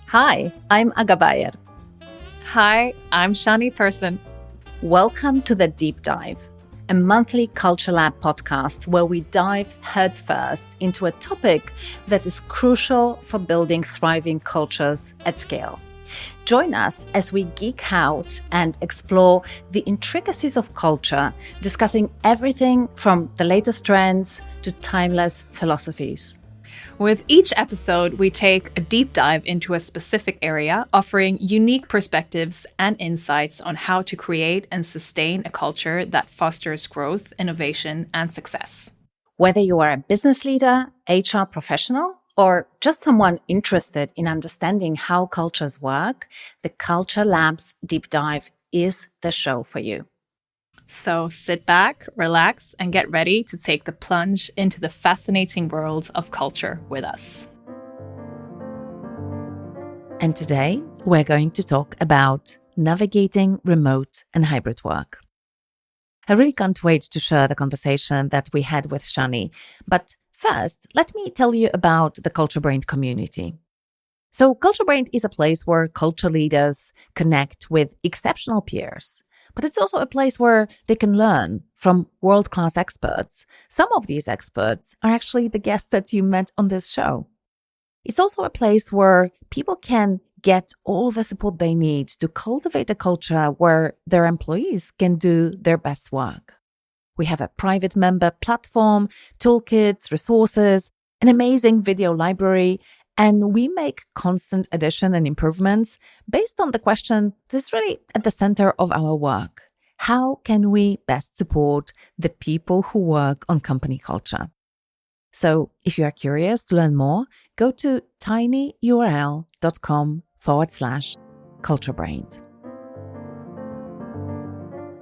Hi, I'm Agabayer. Hi, I'm Shani Person. Welcome to The Deep Dive, a monthly Culture Lab podcast where we dive headfirst into a topic that is crucial for building thriving cultures at scale. Join us as we geek out and explore the intricacies of culture, discussing everything from the latest trends to timeless philosophies. With each episode, we take a deep dive into a specific area, offering unique perspectives and insights on how to create and sustain a culture that fosters growth, innovation, and success. Whether you are a business leader, HR professional, or just someone interested in understanding how cultures work, the Culture Lab's Deep Dive is the show for you. So sit back, relax, and get ready to take the plunge into the fascinating world of culture with us. And today, we're going to talk about navigating remote and hybrid work. I really can't wait to share the conversation that we had with Shani. But first, let me tell you about the CultureBrained community. So CultureBrained is a place where culture leaders connect with exceptional peers. But it's also a place where they can learn from world-class experts. Some of these experts are actually the guests that you met on this show. It's also a place where people can get all the support they need to cultivate a culture where their employees can do their best work. We have a private member platform, toolkits, resources, an amazing video library, and we make constant addition and improvements based on the question that's really at the center of our work. How can we best support the people who work on company culture? So if you are curious to learn more, go to tinyurl.com/CultureBrained.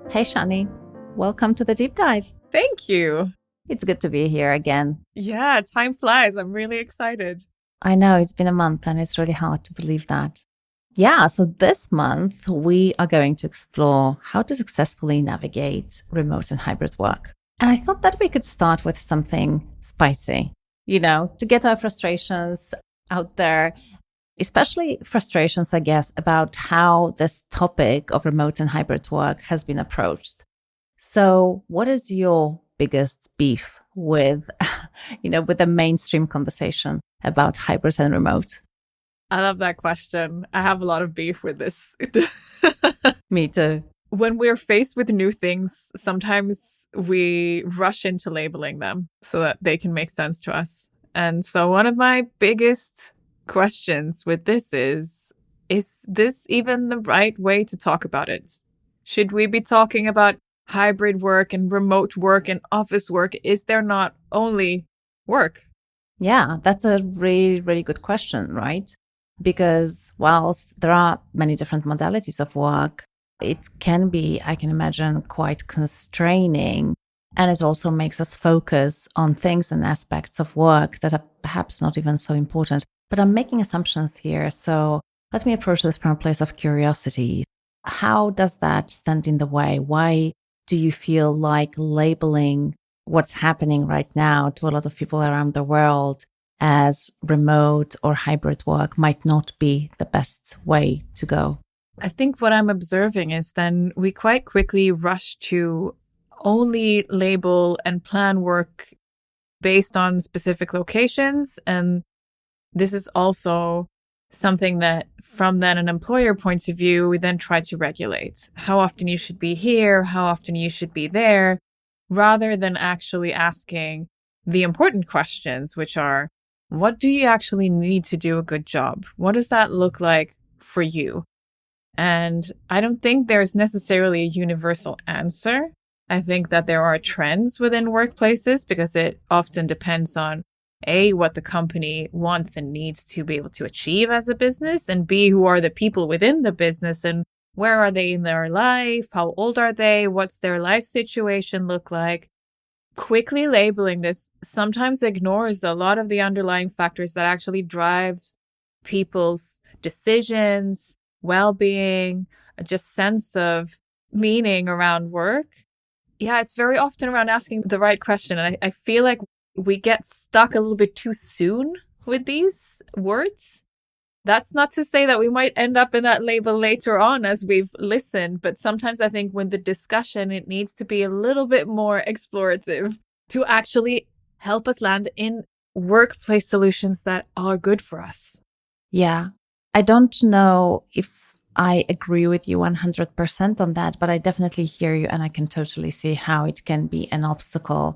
Hey, Shani. Welcome to the deep dive. Thank you. It's good to be here again. Yeah, time flies. I'm really excited. I know it's been a month and it's really hard to believe that. Yeah, so this month we are going to explore how to successfully navigate remote and hybrid work. And I thought that we could start with something spicy, to get our frustrations out there, especially frustrations, I guess, about how this topic of remote and hybrid work has been approached. So what is your biggest beef with, with the mainstream conversation about hybrid and remote? I love that question. I have a lot of beef with this. Me too. When we're faced with new things, sometimes we rush into labeling them so that they can make sense to us. And so one of my biggest questions with this is this even the right way to talk about it? Should we be talking about hybrid work and remote work and office work? Is there not only work? Yeah, that's a really, really good question, right? Because whilst there are many different modalities of work, it can be, I can imagine, quite constraining. And it also makes us focus on things and aspects of work that are perhaps not even so important. But I'm making assumptions here. So let me approach this from a place of curiosity. How does that stand in the way? Why do you feel like labeling what's happening right now to a lot of people around the world as remote or hybrid work might not be the best way to go? I think what I'm observing is then we quite quickly rush to only label and plan work based on specific locations. And this is also something that from then an employer point of view, we then try to regulate how often you should be here, how often you should be there, rather than actually asking the important questions, which are, what do you actually need to do a good job? What does that look like for you? And I don't think there's necessarily a universal answer. I think that there are trends within workplaces because it often depends on A, what the company wants and needs to be able to achieve as a business, and B, who are the people within the business and where are they in their life? How old are they? What's their life situation look like? Quickly labeling this sometimes ignores a lot of the underlying factors that actually drives people's decisions, well-being, just sense of meaning around work. Yeah, it's very often around asking the right question. And I feel like we get stuck a little bit too soon with these words That's not to say that we might end up in that label later on as we've listened, but sometimes I think when the discussion, it needs to be a little bit more explorative to actually help us land in workplace solutions that are good for us. Yeah. I don't know if I agree with you 100% on that, but I definitely hear you and I can totally see how it can be an obstacle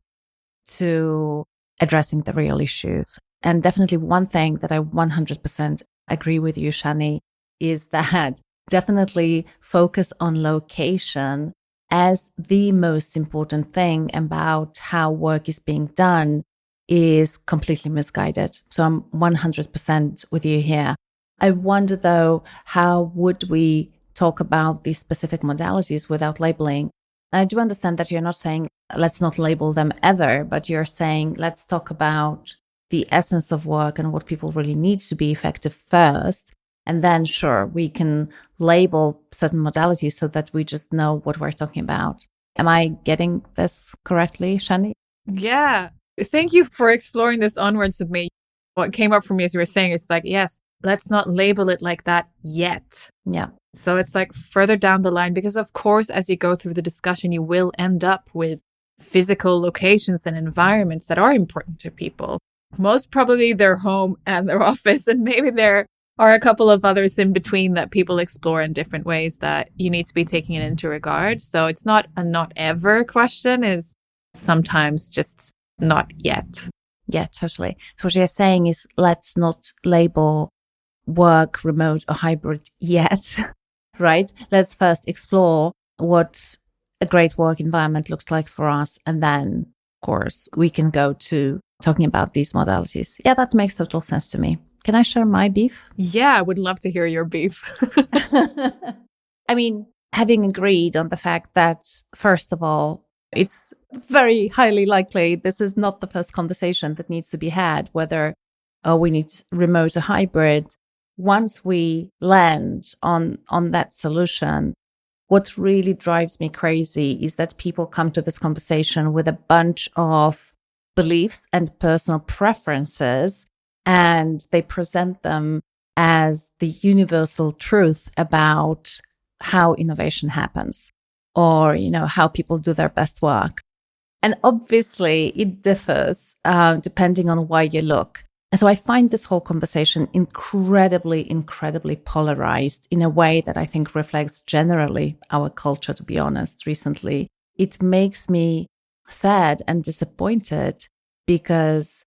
to addressing the real issues. And definitely one thing that I 100% agree with you, Shani, is that definitely focus on location as the most important thing about how work is being done is completely misguided. So I'm 100% with you here. I wonder though, how would we talk about these specific modalities without labeling? I do understand that you're not saying let's not label them ever, but you're saying let's talk about the essence of work and what people really need to be effective first. And then, sure, we can label certain modalities so that we just know what we're talking about. Am I getting this correctly, Shani? Yeah. Thank you for exploring this onwards with me. What came up for me as you were saying, it's like, yes, let's not label it like that yet. Yeah. So it's like further down the line, because of course, as you go through the discussion, you will end up with physical locations and environments that are important to people. Most probably their home and their office. And maybe there are a couple of others in between that people explore in different ways that you need to be taking it into regard. So it's not a not ever question, is sometimes just not yet. Yeah, totally. So what you're saying is let's not label work remote or hybrid yet, right? Let's first explore what a great work environment looks like for us. And then, of course, we can go to talking about these modalities. Yeah, that makes total sense to me. Can I share my beef? Yeah, I would love to hear your beef. I mean, having agreed on the fact that, first of all, it's very highly likely this is not the first conversation that needs to be had, whether we need remote or hybrid. Once we land on that solution, what really drives me crazy is that people come to this conversation with a bunch of beliefs and personal preferences, and they present them as the universal truth about how innovation happens or, how people do their best work. And obviously it differs depending on where you look. And so I find this whole conversation incredibly, incredibly polarized in a way that I think reflects generally our culture, to be honest, recently. It makes me sad and disappointed because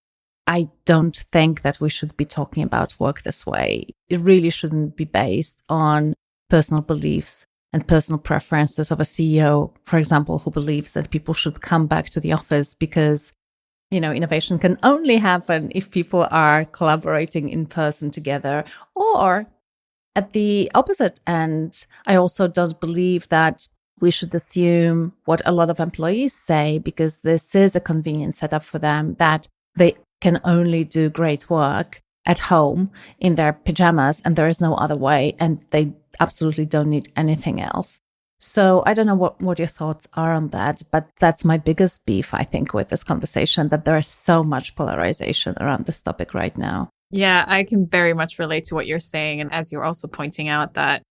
I don't think that we should be talking about work this way. It really shouldn't be based on personal beliefs and personal preferences of a CEO, for example, who believes that people should come back to the office because innovation can only happen if people are collaborating in person together. Or at the opposite end, I also don't believe that we should assume what a lot of employees say, because this is a convenient setup for them, that they can only do great work at home in their pajamas and there is no other way, and they absolutely don't need anything else. So I don't know what your thoughts are on that, but that's my biggest beef, I think, with this conversation, that there is so much polarization around this topic right now. Yeah, I can very much relate to what you're saying. And as you're also pointing out, that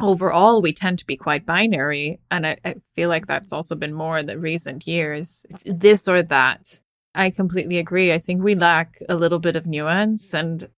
overall, we tend to be quite binary. And I feel like that's also been more in the recent years. It's this or that. I completely agree. I think we lack a little bit of nuance. And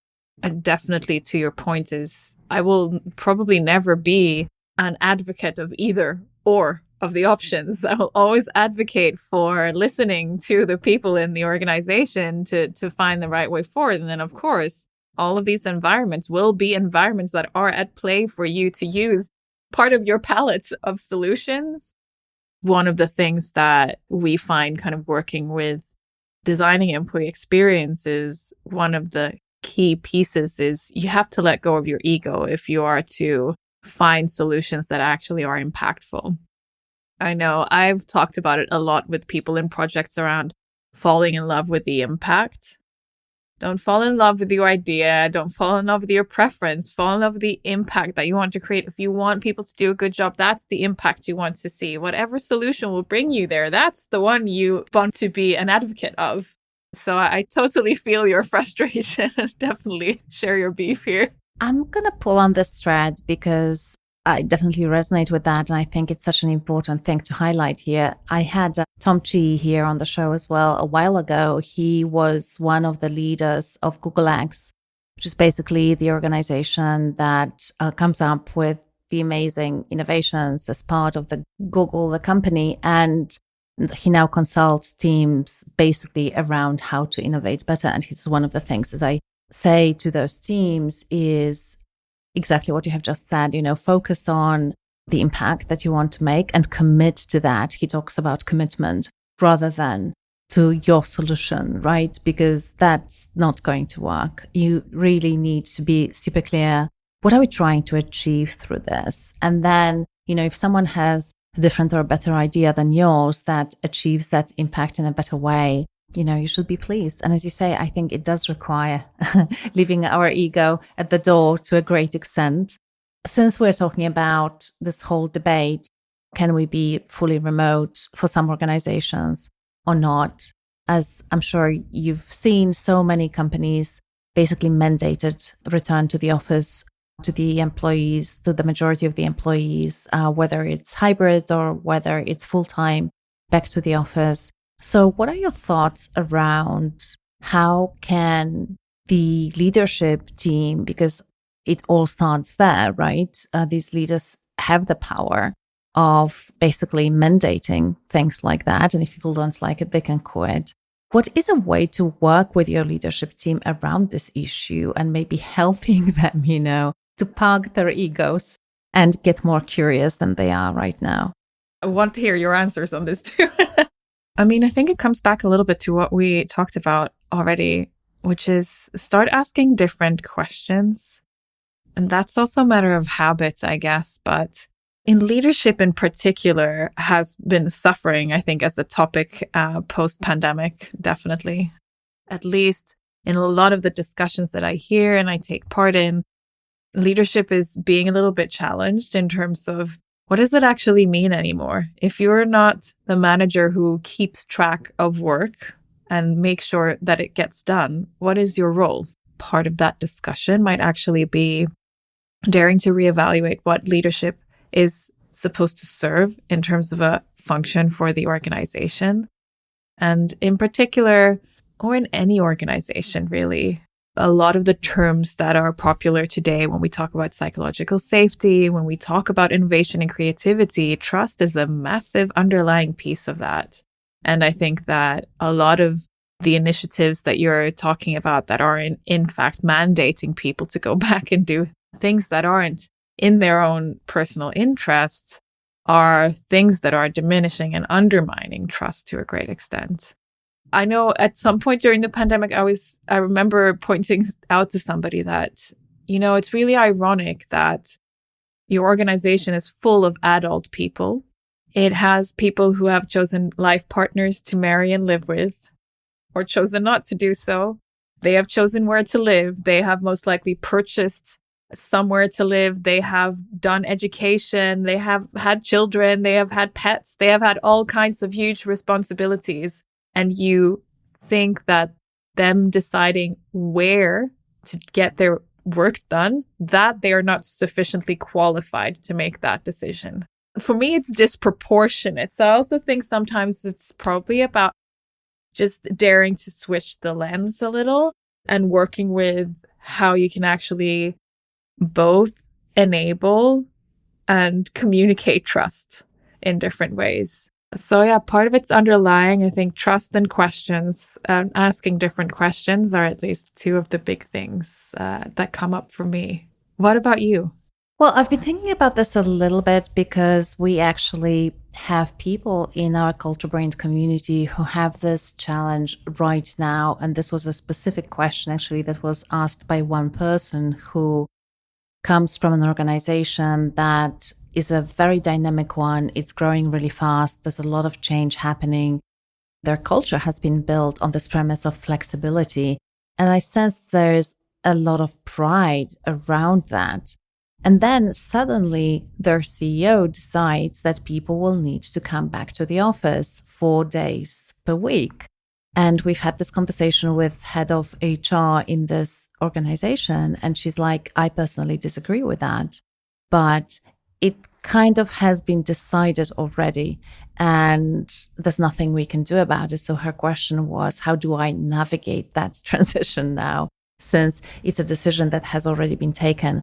definitely to your point is, I will probably never be an advocate of either or of the options. I will always advocate for listening to the people in the organization to find the right way forward. And then, of course, all of these environments will be environments that are at play for you to use part of your palette of solutions. One of the things that we find kind of working with designing employee experiences, one of the key pieces is you have to let go of your ego if you are to find solutions that actually are impactful. I know I've talked about it a lot with people in projects around falling in love with the impact. Don't fall in love with your idea. Don't fall in love with your preference. Fall in love with the impact that you want to create. If you want people to do a good job, that's the impact you want to see. Whatever solution will bring you there, that's the one you want to be an advocate of. So I totally feel your frustration and definitely share your beef here. I'm going to pull on this thread because I definitely resonate with that. And I think it's such an important thing to highlight here. I had Tom Chi here on the show as well a while ago. He was one of the leaders of Google X, which is basically the organization that comes up with the amazing innovations as part of the Google, the company. And he now consults teams basically around how to innovate better. And he's one of the things that I say to those teams is exactly what you have just said, focus on the impact that you want to make and commit to that. He talks about commitment rather than to your solution, right? Because that's not going to work. You really need to be super clear. What are we trying to achieve through this? And then, if someone has a different or a better idea than yours that achieves that impact in a better way, you should be pleased. And as you say, I think it does require leaving our ego at the door to a great extent. Since we're talking about this whole debate, can we be fully remote for some organizations or not? As I'm sure you've seen, so many companies basically mandated return to the office to the employees, to the majority of the employees, whether it's hybrid or whether it's full-time, back to the office. So what are your thoughts around how can the leadership team, because it all starts there, right? These leaders have the power of basically mandating things like that. And if people don't like it, they can quit. What is a way to work with your leadership team around this issue and maybe helping them, to park their egos and get more curious than they are right now? I want to hear your answers on this too. I think it comes back a little bit to what we talked about already, which is start asking different questions. And that's also a matter of habits, I guess. But in leadership in particular has been suffering, I think, as a topic post-pandemic, definitely. At least in a lot of the discussions that I hear and I take part in, leadership is being a little bit challenged in terms of what does it actually mean anymore? If you're not the manager who keeps track of work and makes sure that it gets done, what is your role? Part of that discussion might actually be daring to reevaluate what leadership is supposed to serve in terms of a function for the organization. And in particular, or in any organization really, a lot of the terms that are popular today when we talk about psychological safety, when we talk about innovation and creativity, trust is a massive underlying piece of that. And I think that a lot of the initiatives that you're talking about that are in fact mandating people to go back and do things that aren't in their own personal interests are things that are diminishing and undermining trust to a great extent. I know at some point during the pandemic, I remember pointing out to somebody that, it's really ironic that your organization is full of adult people. It has people who have chosen life partners to marry and live with, or chosen not to do so. They have chosen where to live. They have most likely purchased somewhere to live. They have done education. They have had children. They have had pets. They have had all kinds of huge responsibilities. And you think that them deciding where to get their work done, that they are not sufficiently qualified to make that decision. For me, it's disproportionate. So I also think sometimes it's probably about just daring to switch the lens a little and working with how you can actually both enable and communicate trust in different ways. So yeah, part of it's underlying, I think, trust and questions, asking different questions are at least two of the big things that come up for me. What about you? Well, I've been thinking about this a little bit because we actually have people in our CultureBrained community who have this challenge right now. And this was a specific question actually that was asked by one person who comes from an organization that is a very dynamic one. It's growing really fast. There's a lot of change happening. Their culture has been built on this premise of flexibility. And I sense there's a lot of pride around that. And then suddenly their CEO decides that people will need to come back to the office 4 days per week. And we've had this conversation with head of HR in this organization. And she's like, I personally disagree with that. But it kind of has been decided already. And there's nothing we can do about it. So her question was, how do I navigate that transition now, since it's a decision that has already been taken?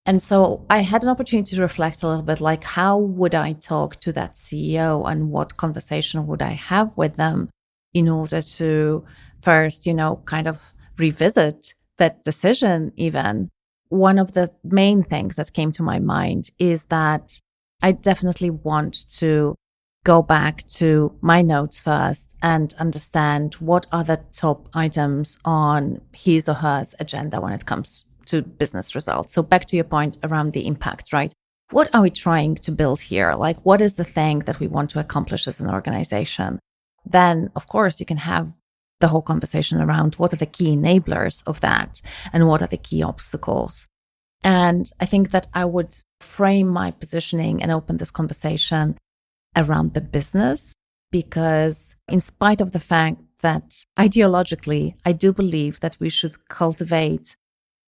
And so I had an opportunity to reflect a little bit, like, how would I talk to that CEO and what conversation would I have with them in order to first, kind of revisit that decision even. One of the main things that came to my mind is that I definitely want to go back to my notes first and understand what are the top items on his or her agenda when it comes to business results. So back to your point around the impact, right? What are we trying to build here? Like, what is the thing that we want to accomplish as an organization? Then, of course, you can have the whole conversation around what are the key enablers of that and what are the key obstacles. And I think that I would frame my positioning and open this conversation around the business, because in spite of the fact that ideologically, I do believe that we should cultivate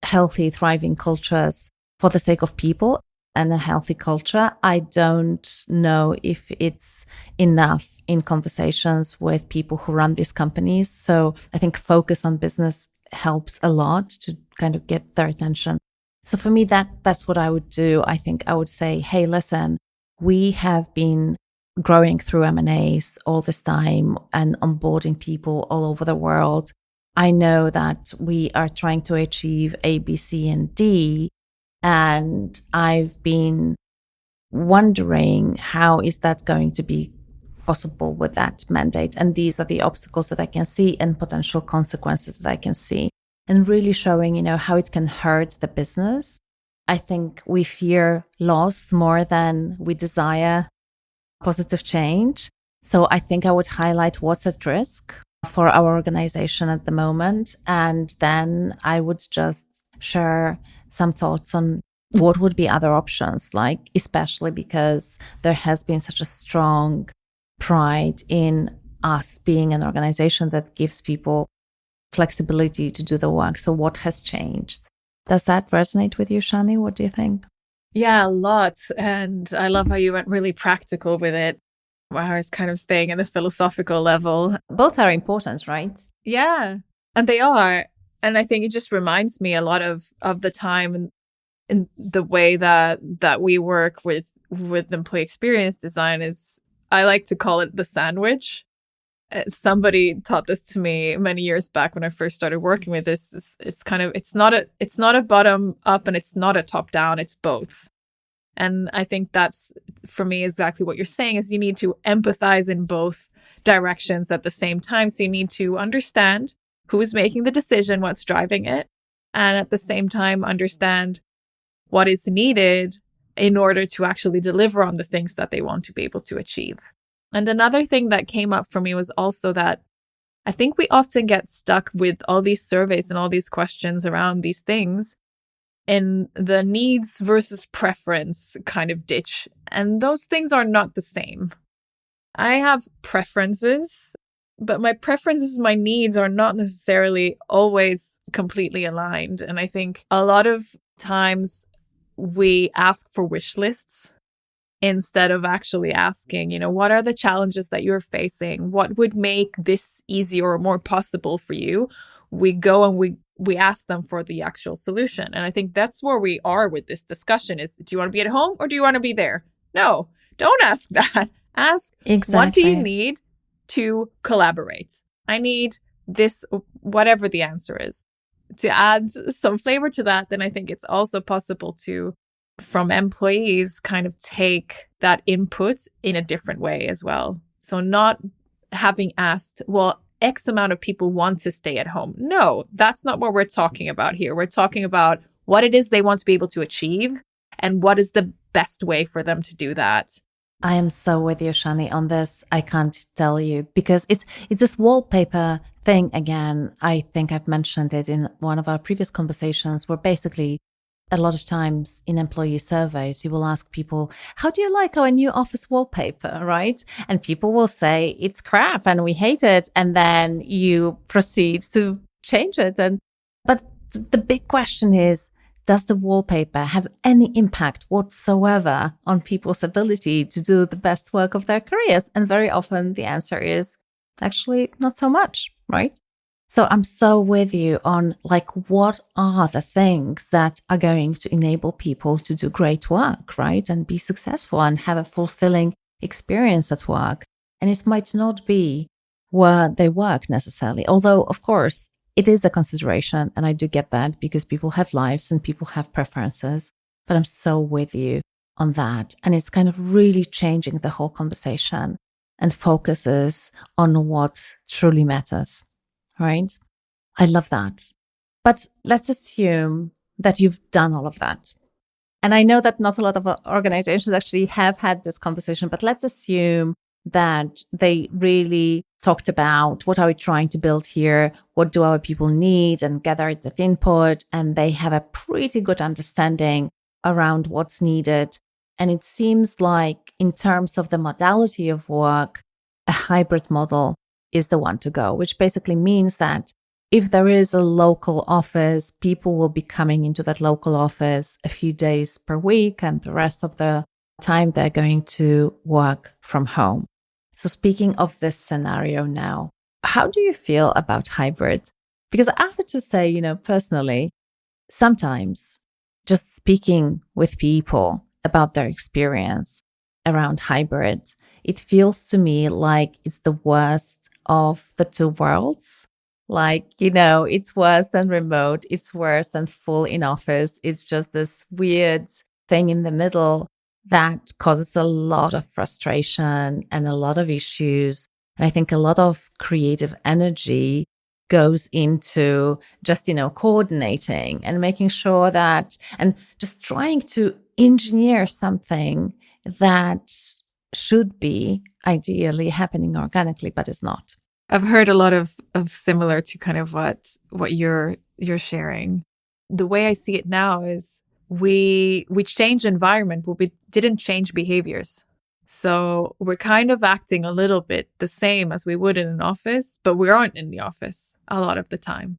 healthy, thriving cultures for the sake of people and a healthy culture, I don't know if it's enough in conversations with people who run these companies. So I think focus on business helps a lot to kind of get their attention. So for me, that's what I would do. I think I would say, hey, listen, we have been growing through M&As all this time and onboarding people all over the world. I know that we are trying to achieve A, B, C, and D. And I've been wondering, how is that going to be possible with that mandate? And these are the obstacles that I can see and potential consequences that I can see. And really showing, how it can hurt the business. I think we fear loss more than we desire positive change. So I think I would highlight what's at risk for our organization at the moment. And then I would just share some thoughts on what would be other options, like, especially because there has been such a strong pride in us being an organization that gives people flexibility to do the work. So what has changed? Does that resonate with you, Shani? What do you think? Yeah, a lot. And I love how you went really practical with it. While I was kind of staying in the philosophical level. Both are important, right? Yeah, and they are. And I think it just reminds me a lot of the time and the way that we work with employee experience design is, I like to call it the sandwich. Somebody taught this to me many years back when I first started working with this. It's not a bottom up and it's not a top down, it's both. And I think that's, for me, exactly what you're saying, is you need to empathize in both directions at the same time. So you need to understand who is making the decision, what's driving it, and at the same time understand what is needed in order to actually deliver on the things that they want to be able to achieve. And another thing that came up for me was also that I think we often get stuck with all these surveys and all these questions around these things in the needs versus preference kind of ditch. And those things are not the same. I have preferences, but my preferences, my needs are not necessarily always completely aligned. And I think a lot of times we ask for wish lists instead of actually asking, what are the challenges that you're facing? What would make this easier or more possible for you? We go and we ask them for the actual solution. And I think that's where we are with this discussion is, do you want to be at home or do you want to be there? No, don't ask that. Ask, exactly. What do you need to collaborate? I need this, whatever the answer is. To add some flavor to that, then I think it's also possible to, from employees, kind of take that input in a different way as well. So not having asked, well, X amount of people want to stay at home. No, that's not what we're talking about here. We're talking about what it is they want to be able to achieve and what is the best way for them to do that. I am so with you, Shani, on this. I can't tell you, because it's this wallpaper thing again. I think I've mentioned it in one of our previous conversations, where basically a lot of times in employee surveys, you will ask people, how do you like our new office wallpaper, right? And people will say, it's crap and we hate it. And then you proceed to change it. But the big question is, does the wallpaper have any impact whatsoever on people's ability to do the best work of their careers? And very often the answer is actually not so much, right? So I'm so with you on like, what are the things that are going to enable people to do great work, right? And be successful and have a fulfilling experience at work. And it might not be where they work necessarily, although of course it is a consideration. And I do get that because people have lives and people have preferences, but I'm so with you on that. And it's kind of really changing the whole conversation and focuses on what truly matters. Right? I love that. But let's assume that you've done all of that. And I know that not a lot of organizations actually have had this conversation, but let's assume that they really talked about what are we trying to build here? What do our people need, and gathered that input? And they have a pretty good understanding around what's needed. And it seems like in terms of the modality of work, a hybrid model is the one to go, which basically means that if there is a local office, people will be coming into that local office a few days per week, and the rest of the time they're going to work from home. So speaking of this scenario now, how do you feel about hybrid? Because I have to say, personally, sometimes just speaking with people about their experience around hybrid, it feels to me like it's the worst of the two worlds. Like, it's worse than remote. It's worse than full in office. It's just this weird thing in the middle that causes a lot of frustration and a lot of issues. And I think a lot of creative energy goes into just, coordinating and making sure that, and just trying to engineer something that should be ideally happening organically, but it's not. I've heard a lot of similar to kind of what you're sharing. The way I see it now is we changed environment, but we didn't change behaviors. So we're kind of acting a little bit the same as we would in an office, but we aren't in the office a lot of the time.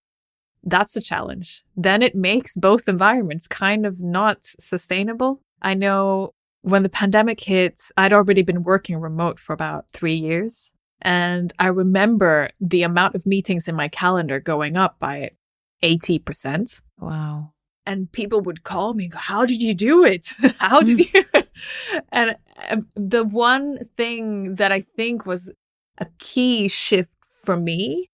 That's a challenge. Then it makes both environments kind of not sustainable. I know when the pandemic hit, I'd already been working remote for about 3 years. And I remember the amount of meetings in my calendar going up by 80%. Wow. And people would call me and go, how did you do it? How did you? And the one thing that I think was a key shift for me,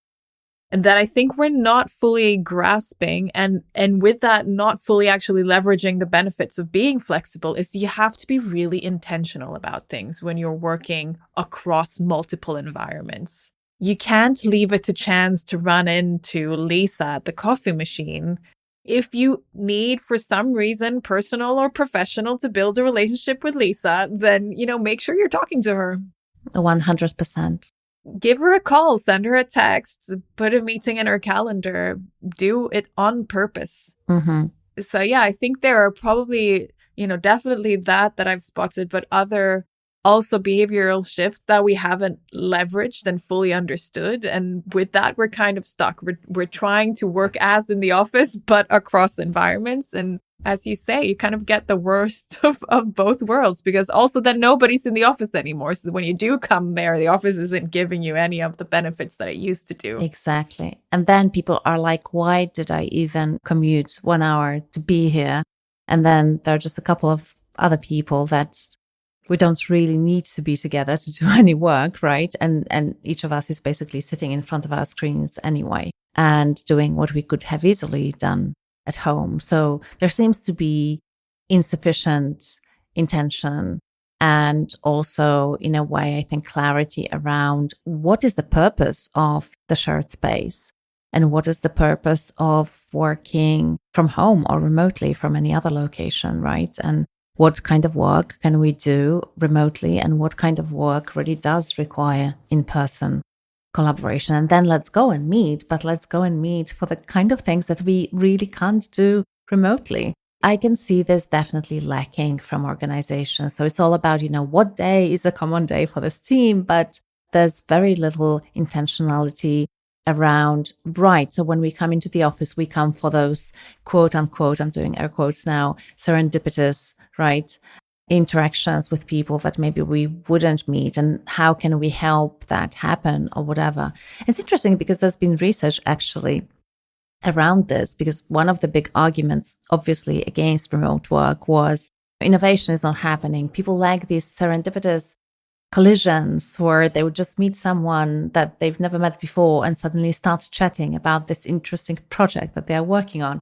and that I think we're not fully grasping, and with that, not fully actually leveraging the benefits of being flexible, is you have to be really intentional about things when you're working across multiple environments. You can't leave it to chance to run into Lisa at the coffee machine. If you need, for some reason, personal or professional, to build a relationship with Lisa, then, make sure you're talking to her. 100%. Give her a call, send her a text, put a meeting in her calendar, do it on purpose. Mm-hmm. So yeah, I think there are probably, definitely that I've spotted, but other also behavioral shifts that we haven't leveraged and fully understood. And with that, we're kind of stuck. We're trying to work as in the office, but across environments. And as you say, you kind of get the worst of both worlds, because also then nobody's in the office anymore. So when you do come there, the office isn't giving you any of the benefits that it used to do. Exactly. And then people are like, why did I even commute 1 hour to be here? And then there are just a couple of other people that we don't really need to be together to do any work, right? And each of us is basically sitting in front of our screens anyway and doing what we could have easily done at home. So there seems to be insufficient intention, and also, in a way, I think clarity around what is the purpose of the shared space and what is the purpose of working from home or remotely from any other location, right? And what kind of work can we do remotely, and what kind of work really does require in-person collaboration? And then let's go and meet, but let's go and meet for the kind of things that we really can't do remotely. I can see this definitely lacking from organizations. So it's all about, what day is the common day for this team, but there's very little intentionality around, right? So when we come into the office, we come for those quote unquote, I'm doing air quotes now, serendipitous, right? Interactions with people that maybe we wouldn't meet, and how can we help that happen or whatever. It's interesting because there's been research actually around this, because one of the big arguments obviously against remote work was innovation is not happening. People like these serendipitous collisions where they would just meet someone that they've never met before and suddenly start chatting about this interesting project that they are working on.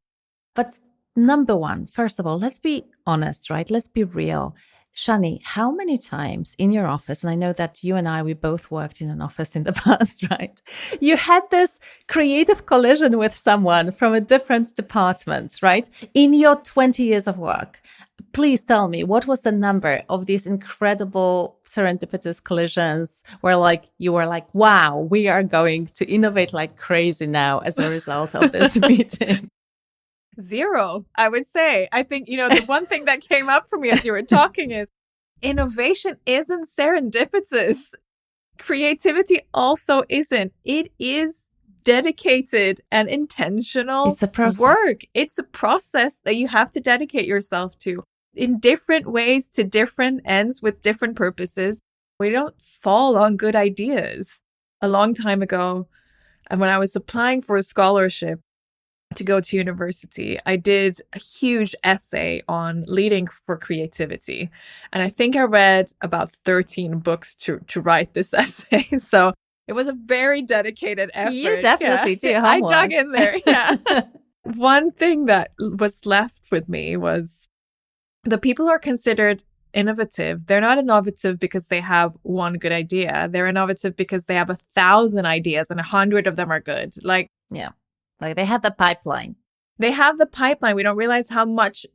But number one, first of all, let's be honest, right? Let's be real. Shani, how many times in your office, and I know that you and I, we both worked in an office in the past, right? You had this creative collision with someone from a different department, right? In your 20 years of work. Please tell me, what was the number of these incredible serendipitous collisions where you were like, wow, we are going to innovate like crazy now as a result of this meeting? Zero, I would say. I think, the one thing that came up for me as you were talking is innovation isn't serendipitous. Creativity also isn't. It is dedicated and intentional It's a process. work. It's a process that you have to dedicate yourself to in different ways to different ends with different purposes. We don't fall on good ideas. A long time ago, and when I was applying for a scholarship to go to university, I did a huge essay on leading for creativity. And I think I read about 13 books to write this essay. So it was a very dedicated effort. You definitely do your homework. I dug in there. Yeah. One thing that was left with me was the people who are considered innovative. They're not innovative because they have one good idea. They're innovative because they have 1,000 ideas and 100 of them are good. Yeah. They have the pipeline. They have the pipeline. We don't realize how much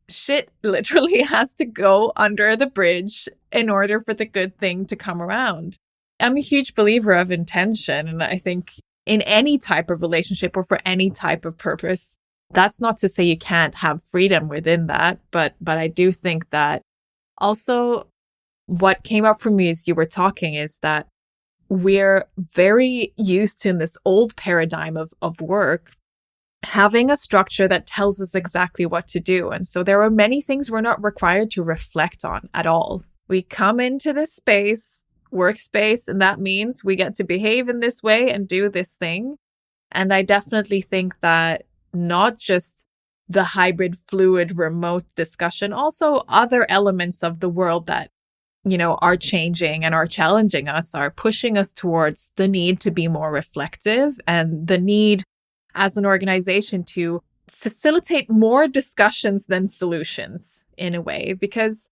shit literally has to go under the bridge in order for the good thing to come around. I'm a huge believer of intention. And I think in any type of relationship or for any type of purpose, that's not to say you can't have freedom within that. But I do think that also what came up for me as you were talking is that we're very used to, in this old paradigm of work, having a structure that tells us exactly what to do. And so there are many things we're not required to reflect on at all. We come into this workspace, and that means we get to behave in this way and do this thing. And I definitely think that not just the hybrid, fluid, remote discussion, also other elements of the world that are changing and are challenging us, are pushing us towards the need to be more reflective and the need as an organization to facilitate more discussions than solutions in a way. Because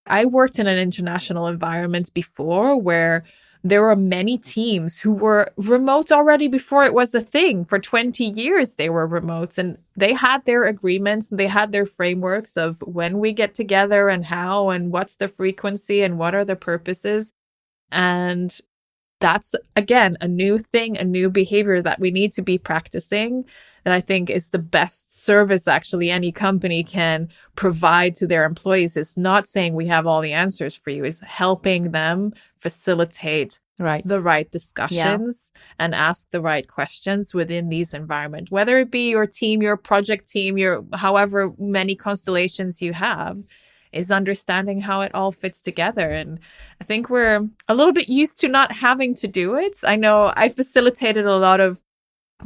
I worked in an international environment before where there were many teams who were remote already before it was a thing. For 20 years, they were remote, and they had their agreements and they had their frameworks of when we get together and how and what's the frequency and what are the purposes. And that's, again, a new thing, a new behavior that we need to be practicing, that I think is the best service actually any company can provide to their employees. Is not saying we have all the answers for you, is helping them facilitate the right discussions and ask the right questions within these environments, whether it be your team, your project team, your however many constellations you have, is understanding how it all fits together. And I think we're a little bit used to not having to do it. I know I facilitated a lot of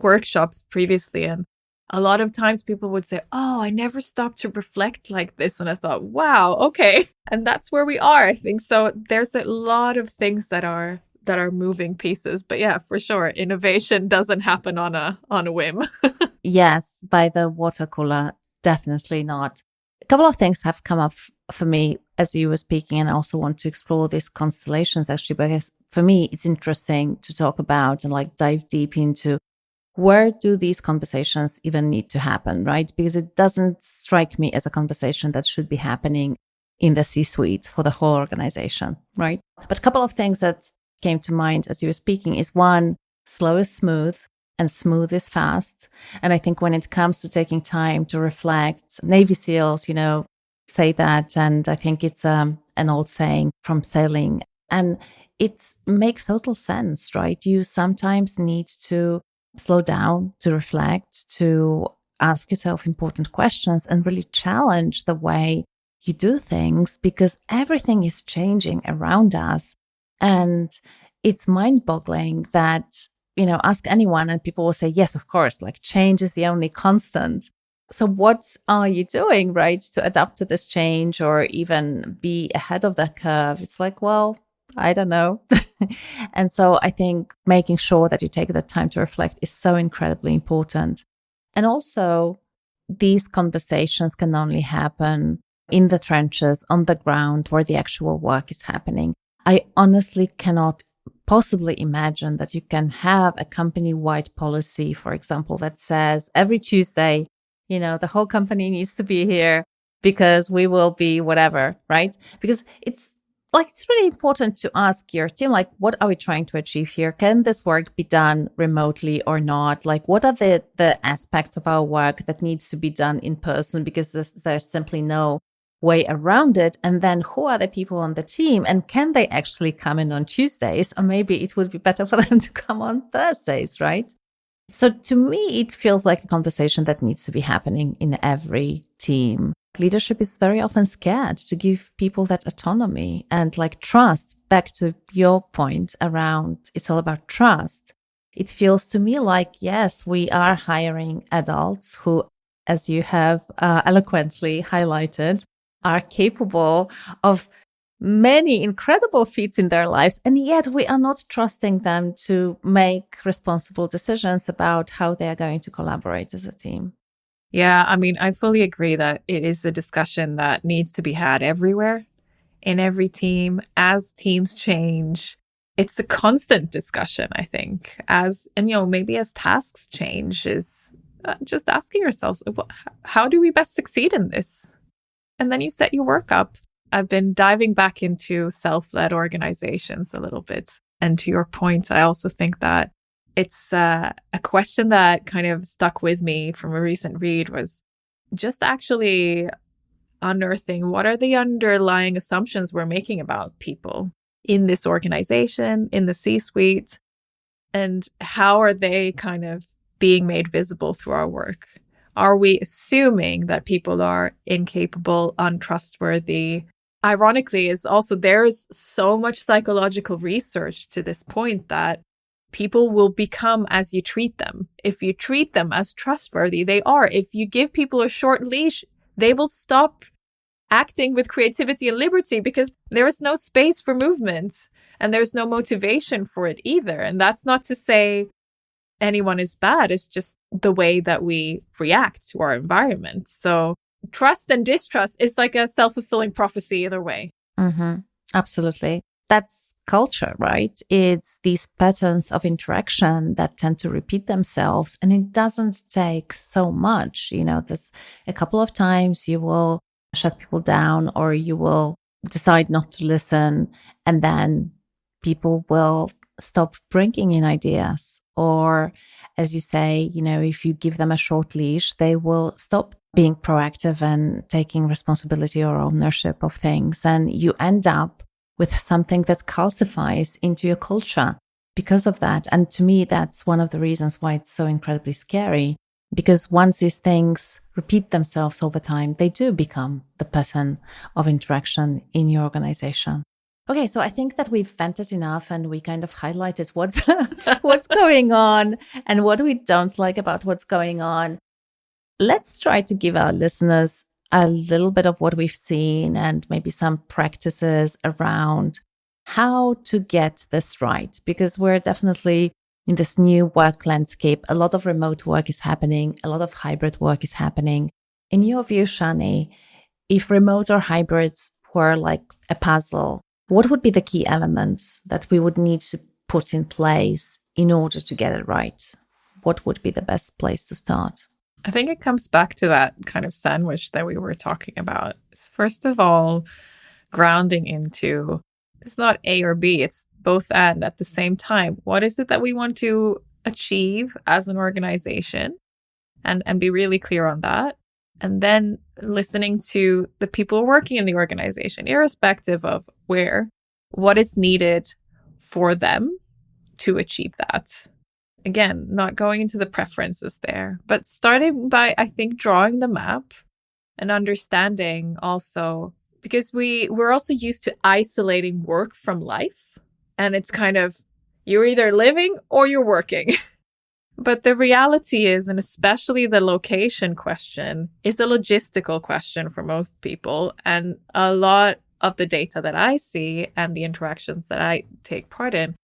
workshops previously, and a lot of times people would say, oh, I never stopped to reflect like this. And I thought, wow, okay. And that's where we are, I think. So there's a lot of things that are moving pieces. But yeah, for sure, innovation doesn't happen on a whim. Yes, by the water cooler, definitely not. A couple of things have come up for me as you were speaking, and I also want to explore these constellations actually, because for me, it's interesting to talk about and dive deep into where do these conversations even need to happen, right? Because it doesn't strike me as a conversation that should be happening in the C-suite for the whole organization, right? But a couple of things that came to mind as you were speaking is one, slow is smooth. and smooth is fast. And I think when it comes to taking time to reflect, Navy SEALs, say that. And I think it's an old saying from sailing. And it makes total sense, right? You sometimes need to slow down, to reflect, to ask yourself important questions and really challenge the way you do things, because everything is changing around us. And it's mind-boggling that, ask anyone and people will say, yes, of course, like change is the only constant. So what are you doing, right, to adapt to this change or even be ahead of that curve? It's like, well, I don't know. And so I think making sure that you take the time to reflect is so incredibly important. And also, these conversations can only happen in the trenches, on the ground, where the actual work is happening. I honestly cannot possibly imagine that you can have a company-wide policy, for example, that says every Tuesday, the whole company needs to be here because we will be whatever, right? Because it's really important to ask your team, like, what are we trying to achieve here? Can this work be done remotely or not? Like, what are the aspects of our work that needs to be done in person? Because there's simply no way around it. And then who are the people on the team? And can they actually come in on Tuesdays? Or maybe it would be better for them to come on Thursdays, right? So to me, it feels like a conversation that needs to be happening in every team. Leadership is very often scared to give people that autonomy and like trust. Back to your point around it's all about trust. It feels to me like, yes, we are hiring adults who, as you have eloquently highlighted, are capable of many incredible feats in their lives. And yet we are not trusting them to make responsible decisions about how they are going to collaborate as a team. Yeah, I mean, I fully agree that it is a discussion that needs to be had everywhere, in every team, as teams change. It's a constant discussion, I think, maybe as tasks change, is just asking yourselves, how do we best succeed in this? And then you set your work up. I've been diving back into self-led organizations a little bit. And to your point, I also think that it's a question that kind of stuck with me from a recent read was just actually unearthing what are the underlying assumptions we're making about people in this organization, in the C-suite, and how are they kind of being made visible through our work? Are we assuming that people are incapable, untrustworthy? Ironically, is also there's so much psychological research to this point that people will become as you treat them. If you treat them as trustworthy, they are. If you give people a short leash, they will stop acting with creativity and liberty because there is no space for movement and there's no motivation for it either. And that's not to say anyone is bad. It's just the way that we react to our environment. So trust and distrust is like a self-fulfilling prophecy either way. Mm-hmm. Absolutely. That's culture, right? It's these patterns of interaction that tend to repeat themselves. And it doesn't take so much. There's a couple of times you will shut people down or you will decide not to listen. And then people will stop bringing in ideas. Or, as you say, if you give them a short leash, they will stop being proactive and taking responsibility or ownership of things. And you end up with something that calcifies into your culture because of that. And to me, that's one of the reasons why it's so incredibly scary, because once these things repeat themselves over time, they do become the pattern of interaction in your organization. Okay, so I think that we've vented enough and we kind of highlighted what's going on and what we don't like about what's going on. Let's try to give our listeners a little bit of what we've seen and maybe some practices around how to get this right, because we're definitely in this new work landscape. A lot of remote work is happening. A lot of hybrid work is happening. In your view, Shani, if remote or hybrids were like a puzzle, what would be the key elements that we would need to put in place in order to get it right? What would be the best place to start? I think it comes back to that kind of sandwich that we were talking about. First of all, grounding into it's not A or B, it's both and at the same time. What is it that we want to achieve as an organization and be really clear on that. And then listening to the people working in the organization, irrespective of where, what is needed for them to achieve that. Again, not going into the preferences there, but starting by, I think, drawing the map and understanding also, because we're also used to isolating work from life. And it's kind of, you're either living or you're working. But the reality is, and especially the location question, is a logistical question for most people. And a lot of the data that I see and the interactions that I take part in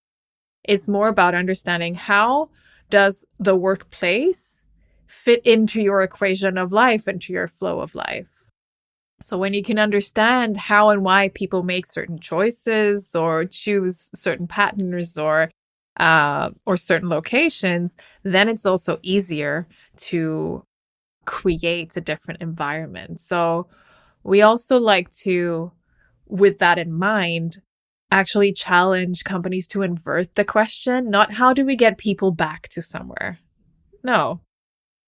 is more about understanding how does the workplace fit into your equation of life, into your flow of life. So when you can understand how and why people make certain choices or choose certain patterns or certain locations, then it's also easier to create a different environment. So we also like to, with that in mind, actually challenge companies to invert the question, not how do we get people back to somewhere? No.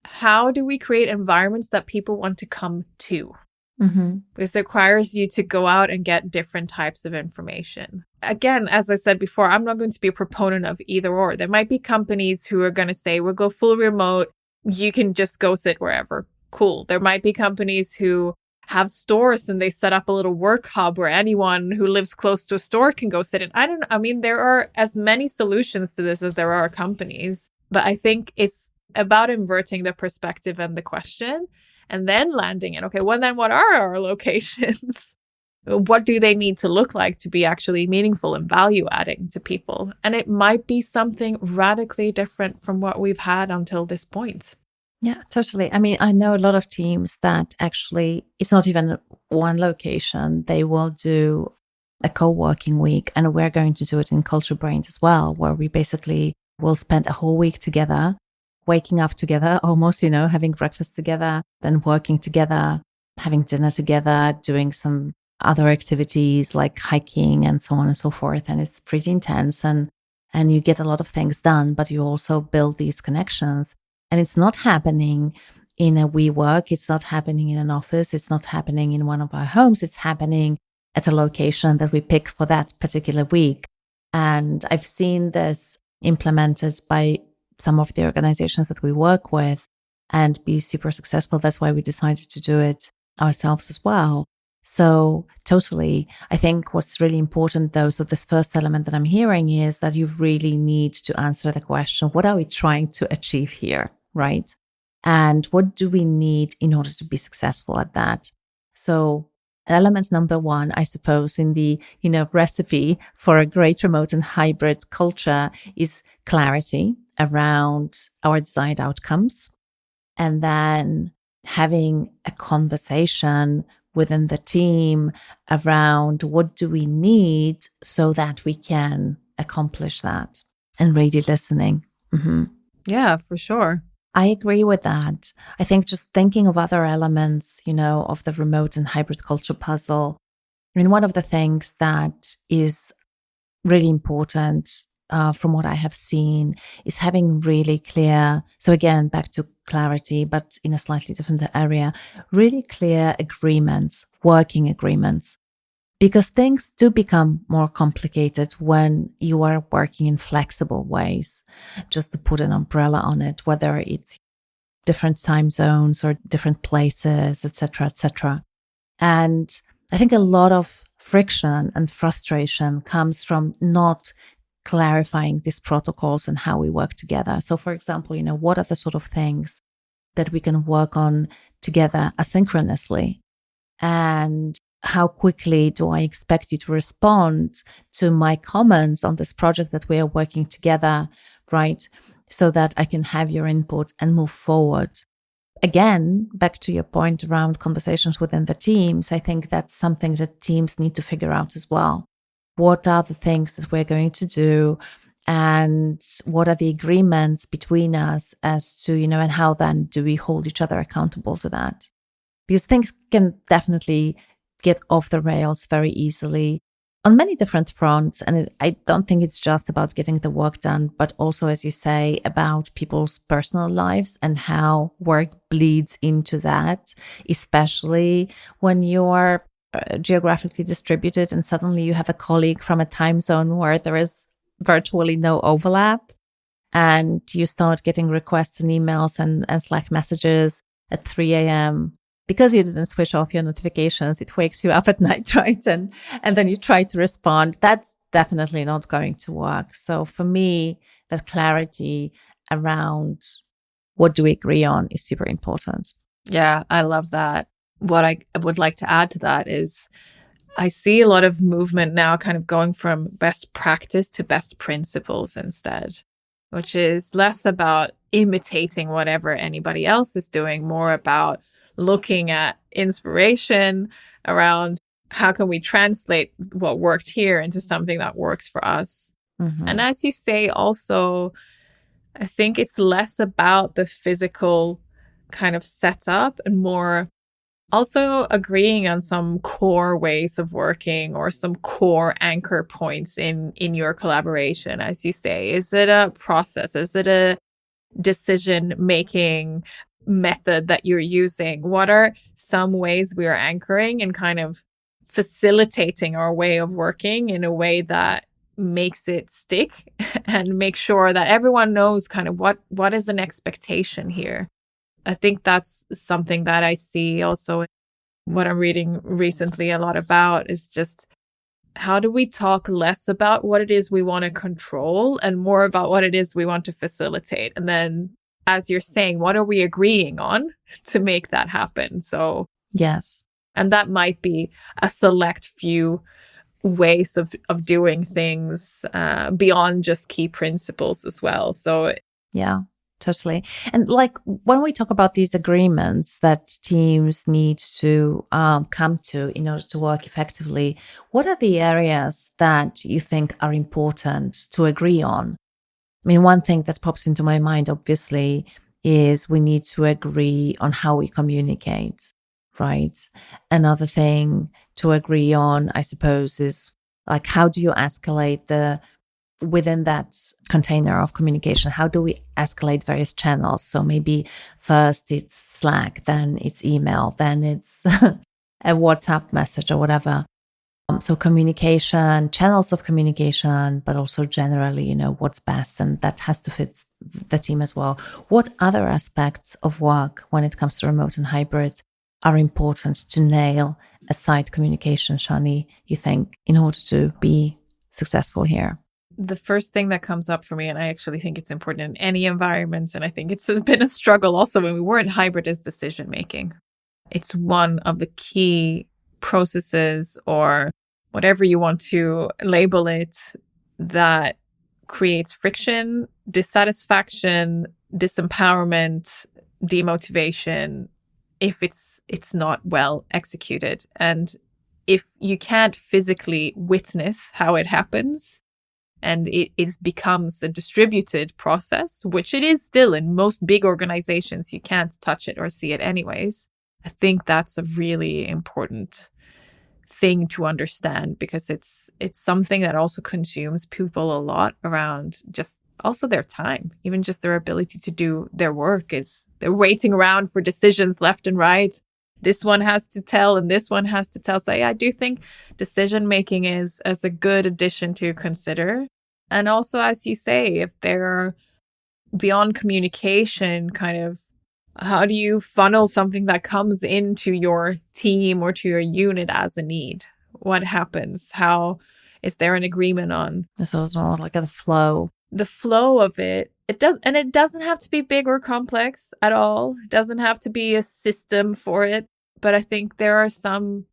How do we create environments that people want to come to? Mm-hmm. This requires you to go out and get different types of information. Again, as I said before, I'm not going to be a proponent of either or. There might be companies who are going to say, we'll go full remote. You can just go sit wherever. Cool. There might be companies who have stores and they set up a little work hub where anyone who lives close to a store can go sit in. I mean, there are as many solutions to this as there are companies, but I think it's about inverting the perspective and the question and then landing in, okay, well, then what are our locations? What do they need to look like to be actually meaningful and value adding to people? And it might be something radically different from what we've had until this point. Yeah, totally. I mean, I know a lot of teams that actually, it's not even one location. They will do a co-working week, and we're going to do it in CultureBrained as well, where we basically will spend a whole week together, waking up together, almost, having breakfast together, then working together, having dinner together, doing some other activities like hiking and so on and so forth. And it's pretty intense and you get a lot of things done, but you also build these connections. And it's not happening in a WeWork. It's not happening in an office. It's not happening in one of our homes. It's happening at a location that we pick for that particular week. And I've seen this implemented by some of the organizations that we work with and be super successful. That's why we decided to do it ourselves as well. So totally, I think what's really important though, so this first element that I'm hearing is that you really need to answer the question, what are we trying to achieve here, right? And what do we need in order to be successful at that? So element number one, I suppose, in the, recipe for a great remote and hybrid culture is clarity around our desired outcomes. And then having a conversation within the team around what do we need so that we can accomplish that, and really listening. Mm-hmm. Yeah, for sure. I agree with that. I think just thinking of other elements, of the remote and hybrid culture puzzle. I mean, one of the things that is really important from what I have seen is having really clear, so again, back to clarity, but in a slightly different area, really clear agreements, working agreements, because things do become more complicated when you are working in flexible ways. Just to put an umbrella on it, whether it's different time zones or different places, etc., etc. And I think a lot of friction and frustration comes from not clarifying these protocols and how we work together. So for example, what are the sort of things that we can work on together asynchronously? And how quickly do I expect you to respond to my comments on this project that we are working together, right? So that I can have your input and move forward. Again, back to your point around conversations within the teams, I think that's something that teams need to figure out as well. What are the things that we're going to do? And what are the agreements between us as to, and how then do we hold each other accountable to that? Because things can definitely get off the rails very easily on many different fronts. And I don't think it's just about getting the work done, but also, as you say, about people's personal lives and how work bleeds into that, especially when you're geographically distributed and suddenly you have a colleague from a time zone where there is virtually no overlap, and you start getting requests and emails and Slack messages at 3 a.m. because you didn't switch off your notifications. It wakes you up at night, right? And then you try to respond. That's definitely not going to work. So for me, that clarity around what do we agree on is super important. Yeah, I love that. What I would like to add to that is I see a lot of movement now kind of going from best practice to best principles instead, which is less about imitating whatever anybody else is doing, more about looking at inspiration around how can we translate what worked here into something that works for us. Mm-hmm. And as you say, also, I think it's less about the physical kind of setup and more also agreeing on some core ways of working or some core anchor points in your collaboration. As you say, is it a process? Is it a decision making method that you're using? What are some ways we are anchoring and kind of facilitating our way of working in a way that makes it stick and make sure that everyone knows kind of what is an expectation here? I think that's something that I see also. What I'm reading recently a lot about is just how do we talk less about what it is we want to control and more about what it is we want to facilitate? And then, as you're saying, what are we agreeing on to make that happen? So, yes. And that might be a select few ways of doing things beyond just key principles as well. So, yeah. Totally. And like when we talk about these agreements that teams need to come to in order to work effectively, what are the areas that you think are important to agree on? I mean, one thing that pops into my mind, obviously, is we need to agree on how we communicate, right? Another thing to agree on, I suppose, is like how do you escalate within that container of communication, how do we escalate various channels? So maybe first it's Slack, then it's email, then it's a WhatsApp message or whatever. So communication, channels of communication, but also generally, what's best. And that has to fit the team as well. What other aspects of work when it comes to remote and hybrid are important to nail aside communication, Shani, you think, in order to be successful here? The first thing that comes up for me, and I actually think it's important in any environment, and I think it's been a struggle also when we weren't hybrid, is decision making. It's one of the key processes or whatever you want to label it that creates friction, dissatisfaction, disempowerment, demotivation if it's not well executed. And if you can't physically witness how it happens, and it becomes a distributed process, which it is still in most big organizations. You can't touch it or see it anyways. I think that's a really important thing to understand because it's something that also consumes people a lot around just also their time, even just their ability to do their work is they're waiting around for decisions left and right. This one has to tell and this one has to tell. So yeah, I do think decision making is as a good addition to consider. And also, as you say, if they're beyond communication, kind of how do you funnel something that comes into your team or to your unit as a need? What happens? How is there an agreement on? So it's more like the flow. The flow of it. It doesn't have to be big or complex at all. It doesn't have to be a system for it. But I think there are some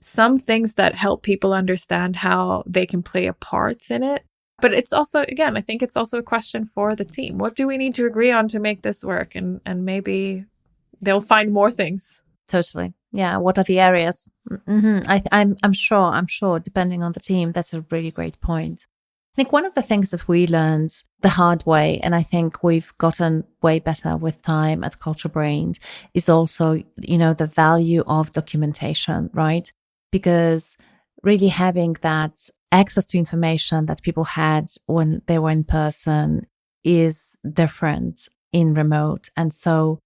things that help people understand how they can play a part in it. But it's also, again, I think it's also a question for the team. What do we need to agree on to make this work? And maybe they'll find more things. Totally. Yeah. What are the areas? Mm-hmm. I'm sure, depending on the team, that's a really great point. I think one of the things that we learned the hard way, and I think we've gotten way better with time at CultureBrained, is also, the value of documentation, right? Because really having that access to information that people had when they were in person is different in remote. And so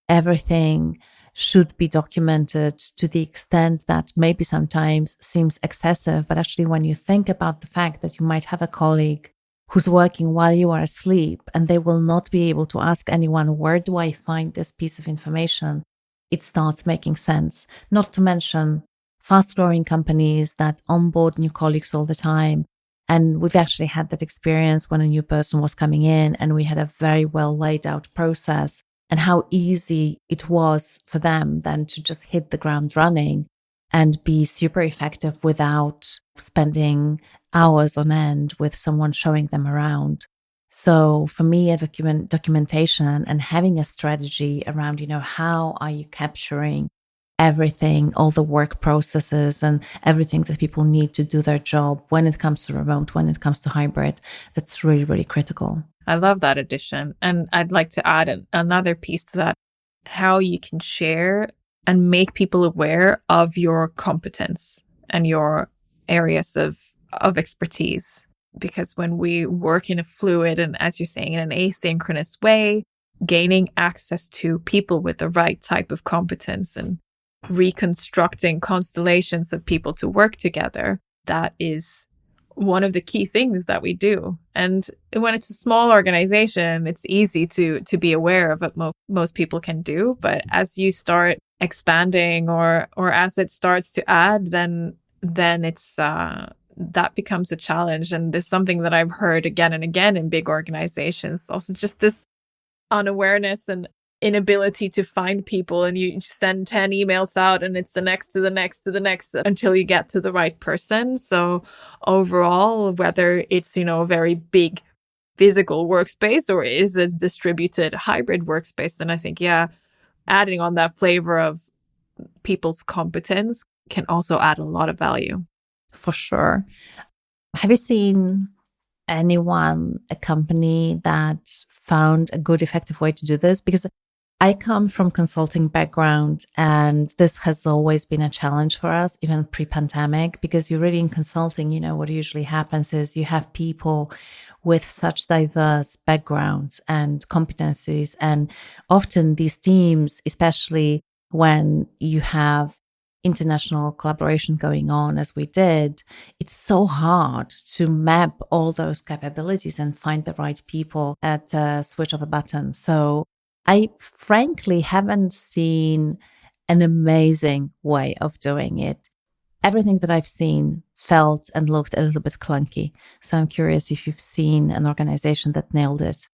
everything should be documented to the extent that maybe sometimes seems excessive. But actually, when you think about the fact that you might have a colleague who's working while you are asleep and they will not be able to ask anyone, where do I find this piece of information? It starts making sense. Not to mention fast growing companies that onboard new colleagues all the time. And we've actually had that experience when a new person was coming in and we had a very well laid out process and how easy it was for them then to just hit the ground running and be super effective without spending hours on end with someone showing them around. So for me, a documentation and having a strategy around, how are you capturing everything, all the work processes and everything that people need to do their job when it comes to remote, when it comes to hybrid, that's really, really critical. I love that addition. And I'd like to add another piece to that, how you can share and make people aware of your competence and your areas of expertise. Because when we work in a fluid and, as you're saying, in an asynchronous way, gaining access to people with the right type of competence and reconstructing constellations of people to work together, that is one of the key things that we do. And when it's a small organization, it's easy to be aware of what most people can do. But as you start expanding or as it starts to add, then it's that becomes a challenge. And there's something that I've heard again and again in big organizations, also just this unawareness and inability to find people, and you send 10 emails out and it's the next to the next to the next until you get to the right person. So overall, whether it's, a very big physical workspace or is a distributed hybrid workspace, then I think, adding on that flavor of people's competence can also add a lot of value. For sure. Have you seen a company that found a good, effective way to do this? Because I come from consulting background, and this has always been a challenge for us, even pre-pandemic, because you're really in consulting, what usually happens is you have people with such diverse backgrounds and competencies. And often these teams, especially when you have international collaboration going on as we did, it's so hard to map all those capabilities and find the right people at a switch of a button. So I frankly haven't seen an amazing way of doing it. Everything that I've seen felt and looked a little bit clunky. So I'm curious if you've seen an organization that nailed it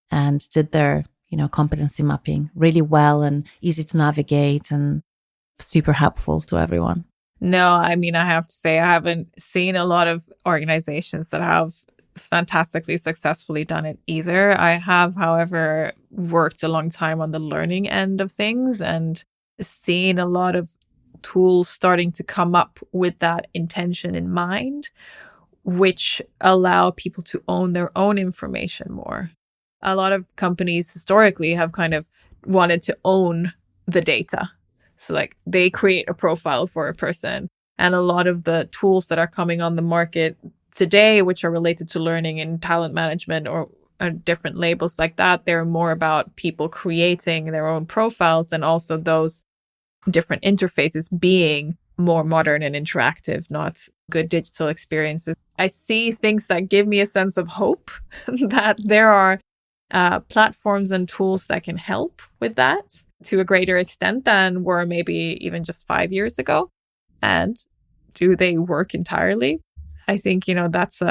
and did their, competency mapping really well and easy to navigate and super helpful to everyone. No, I mean, I have to say, I haven't seen a lot of organizations that have fantastically successfully done it either. I have, however, worked a long time on the learning end of things and seen a lot of tools starting to come up with that intention in mind, which allow people to own their own information more. A lot of companies historically have kind of wanted to own the data. So like they create a profile for a person, and a lot of the tools that are coming on the market today, which are related to learning and talent management or different labels like that, they're more about people creating their own profiles and also those different interfaces being more modern and interactive, not good digital experiences. I see things that give me a sense of hope that there are platforms and tools that can help with that to a greater extent than were maybe even just 5 years ago. And do they work entirely? I think, that's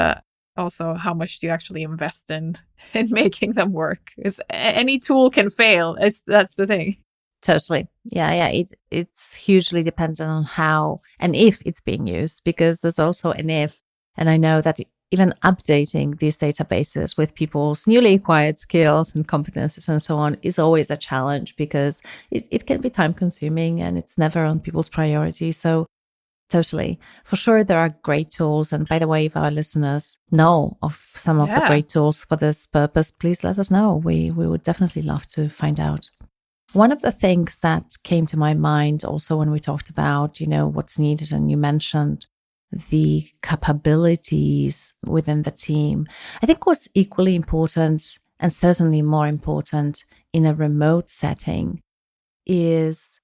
also how much do you actually invest in making them work? Is any tool can fail. That's the thing. Totally. Yeah. It's hugely dependent on how and if it's being used, because there's also an if. And I know that even updating these databases with people's newly acquired skills and competencies and so on is always a challenge, because it can be time consuming and it's never on people's priority. So totally. For sure, there are great tools. And by the way, if our listeners know of some of the great tools for this purpose, please let us know. We would definitely love to find out. One of the things that came to my mind also when we talked about, what's needed, and you mentioned the capabilities within the team. I think what's equally important, and certainly more important in a remote setting, is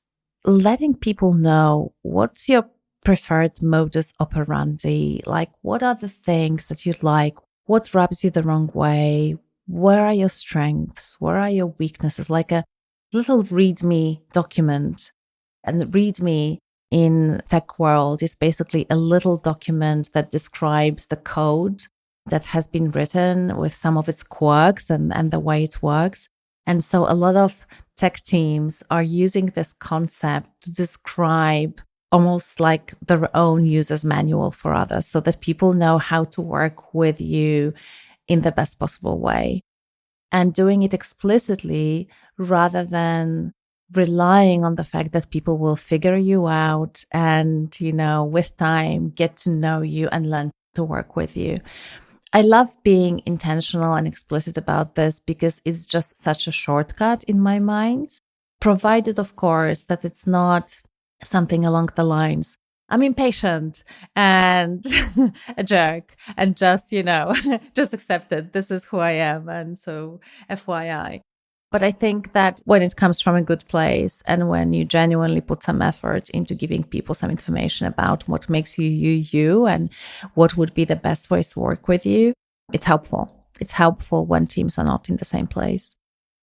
letting people know what's your preferred modus operandi. Like, what are the things that you like? What rubs you the wrong way? Where are your strengths? Where are your weaknesses? Like a little README document. And README in tech world is basically a little document that describes the code that has been written with some of its quirks and the way it works. And so a lot of tech teams are using this concept to describe almost like their own user's manual for others so that people know how to work with you in the best possible way. And doing it explicitly rather than relying on the fact that people will figure you out and, with time, get to know you and learn to work with you. I love being intentional and explicit about this because it's just such a shortcut in my mind, provided, of course, that it's not something along the lines, I'm impatient and a jerk and just, just accept it. This is who I am. And so FYI. But I think that when it comes from a good place and when you genuinely put some effort into giving people some information about what makes you, and what would be the best ways to work with you, it's helpful. It's helpful when teams are not in the same place.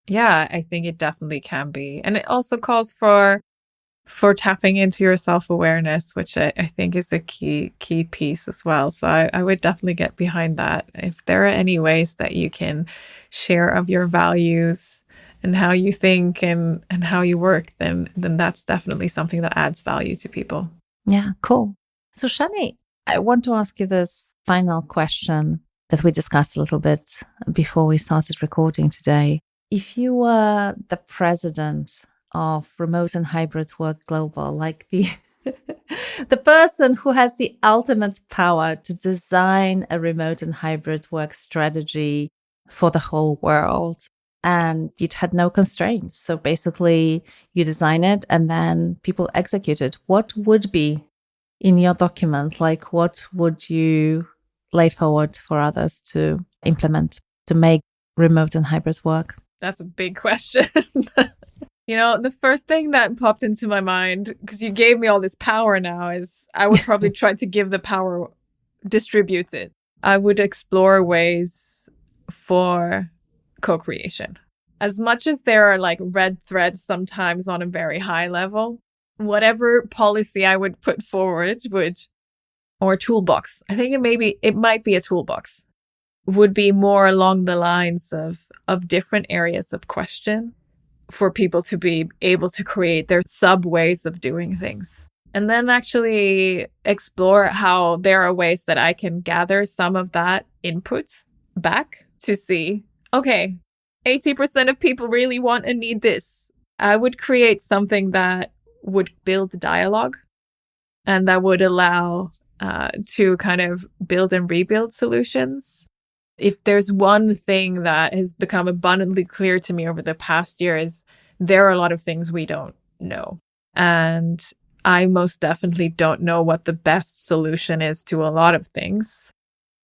Yeah, I think it definitely can be. And it also calls for tapping into your self-awareness, which I think is a key piece as well. So I would definitely get behind that. If there are any ways that you can share of your values and how you think and how you work, then that's definitely something that adds value to people. Yeah, cool. So Shani, I want to ask you this final question that we discussed a little bit before we started recording today. If you were the president of remote and hybrid work global, like the person who has the ultimate power to design a remote and hybrid work strategy for the whole world, and you had no constraints. So basically you design it and then people execute it. What would be in your document? Like, what would you lay forward for others to implement to make remote and hybrid work? That's a big question. The first thing that popped into my mind, because you gave me all this power now, is I would probably try to give the power, distribute it. I would explore ways for co-creation. As much as there are like red threads sometimes on a very high level, whatever policy I would put forward or toolbox, I think it might be a toolbox, would be more along the lines of different areas of question for people to be able to create their sub ways of doing things. And then actually explore how there are ways that I can gather some of that input back to see, okay, 80% of people really want and need this. I would create something that would build dialogue and that would allow to kind of build and rebuild solutions. If there's one thing that has become abundantly clear to me over the past year is there are a lot of things we don't know. And I most definitely don't know what the best solution is to a lot of things.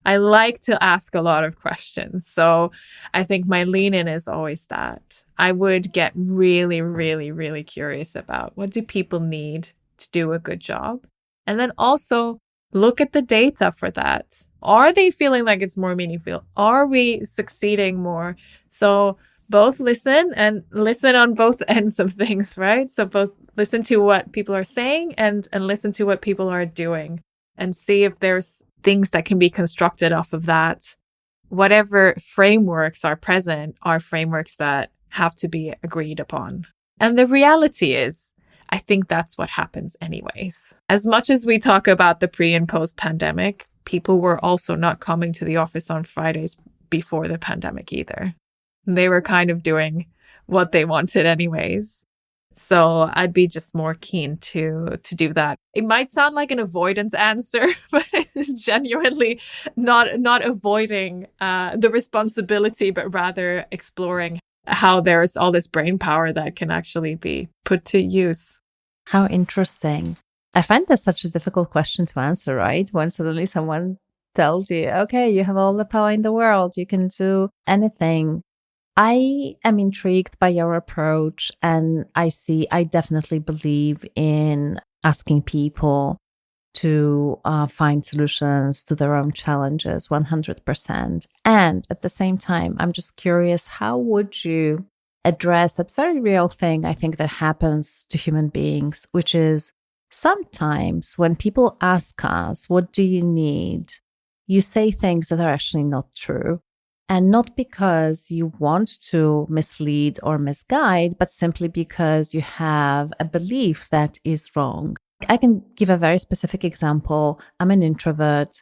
I like to ask a lot of questions. So I think my lean in is always that. I would get really, really, really curious about what do people need to do a good job? And then also look at the data for that. Are they feeling like it's more meaningful? Are we succeeding more? So both listen on both ends of things, right? So both listen to what people are saying and listen to what people are doing and see if there's things that can be constructed off of that. Whatever frameworks are present are frameworks that have to be agreed upon. And the reality is, I think that's what happens anyways. As much as we talk about the pre and post pandemic, people were also not coming to the office on Fridays before the pandemic either. They were kind of doing what they wanted anyways. So I'd be just more keen to do that. It might sound like an avoidance answer, but it's genuinely not avoiding the responsibility, but rather exploring how there's all this brain power that can actually be put to use. How interesting. I find that such a difficult question to answer, right? When suddenly someone tells you, okay, you have all the power in the world, you can do anything. I am intrigued by your approach, and I definitely believe in asking people to find solutions to their own challenges 100%. And at the same time, I'm just curious, how would you address that very real thing I think that happens to human beings, which is sometimes when people ask us, what do you need? You say things that are actually not true. And not because you want to mislead or misguide, but simply because you have a belief that is wrong. I can give a very specific example. I'm an introvert.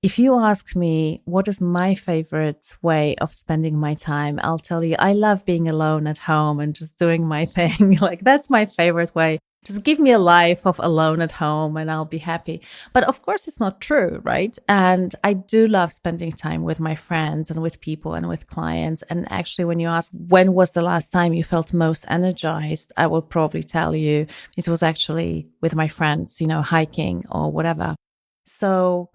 If you ask me what is my favorite way of spending my time, I'll tell you I love being alone at home and just doing my thing. Like, that's my favorite way. Just give me a life of alone at home and I'll be happy. But of course, it's not true, right? And I do love spending time with my friends and with people and with clients. And actually, when you ask, when was the last time you felt most energized? I will probably tell you it was actually with my friends, hiking or whatever. So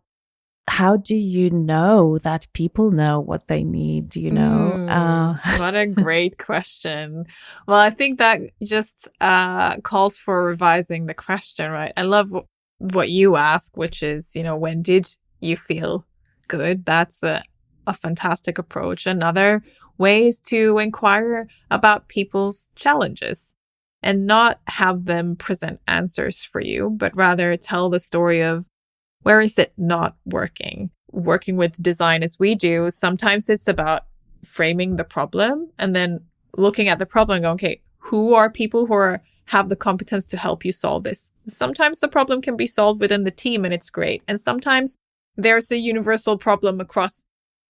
how do you know that people know what they need? What a great question. Well, I think that just calls for revising the question, right? I love what you ask, which is, when did you feel good? That's a fantastic approach. Another way is to inquire about people's challenges and not have them present answers for you, but rather tell the story of, where is it not working? Working with design as we do, sometimes it's about framing the problem and then looking at the problem and going, okay, who are people who have the competence to help you solve this? Sometimes the problem can be solved within the team and it's great. And sometimes there's a universal problem across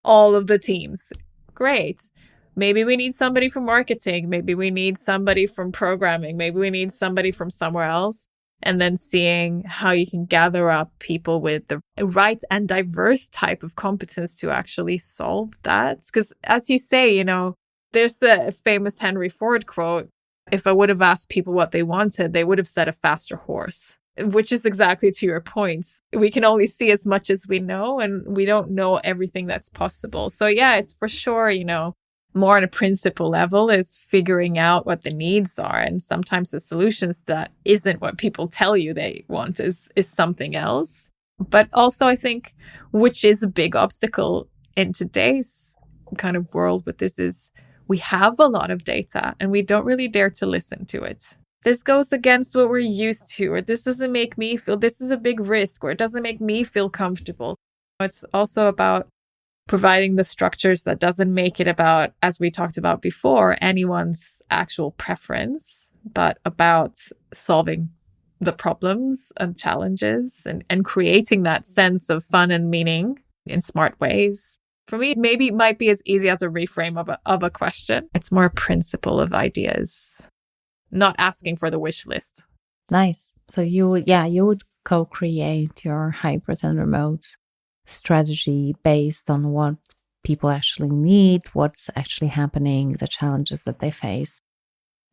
all of the teams. Great. Maybe we need somebody from marketing. Maybe we need somebody from programming. Maybe we need somebody from somewhere else. And then seeing how you can gather up people with the right and diverse type of competence to actually solve that. Because as you say, there's the famous Henry Ford quote, if I would have asked people what they wanted, they would have said a faster horse, which is exactly to your point. We can only see as much as we know, and we don't know everything that's possible. So yeah, it's for sure, more on a principle level is figuring out what the needs are. And sometimes the solutions that isn't what people tell you they want is something else. But also I think, which is a big obstacle in today's kind of world with this, is we have a lot of data and we don't really dare to listen to it. This goes against what we're used to, or this doesn't make me feel, this is a big risk, or it doesn't make me feel comfortable. It's also about providing the structures that doesn't make it about, as we talked about before, anyone's actual preference, but about solving the problems and challenges and creating that sense of fun and meaning in smart ways. For me, maybe it might be as easy as a reframe of a question. It's more a principle of ideas, not asking for the wish list. Nice. So you would co-create your hybrid and remote strategy based on what people actually need, what's actually happening, the challenges that they face.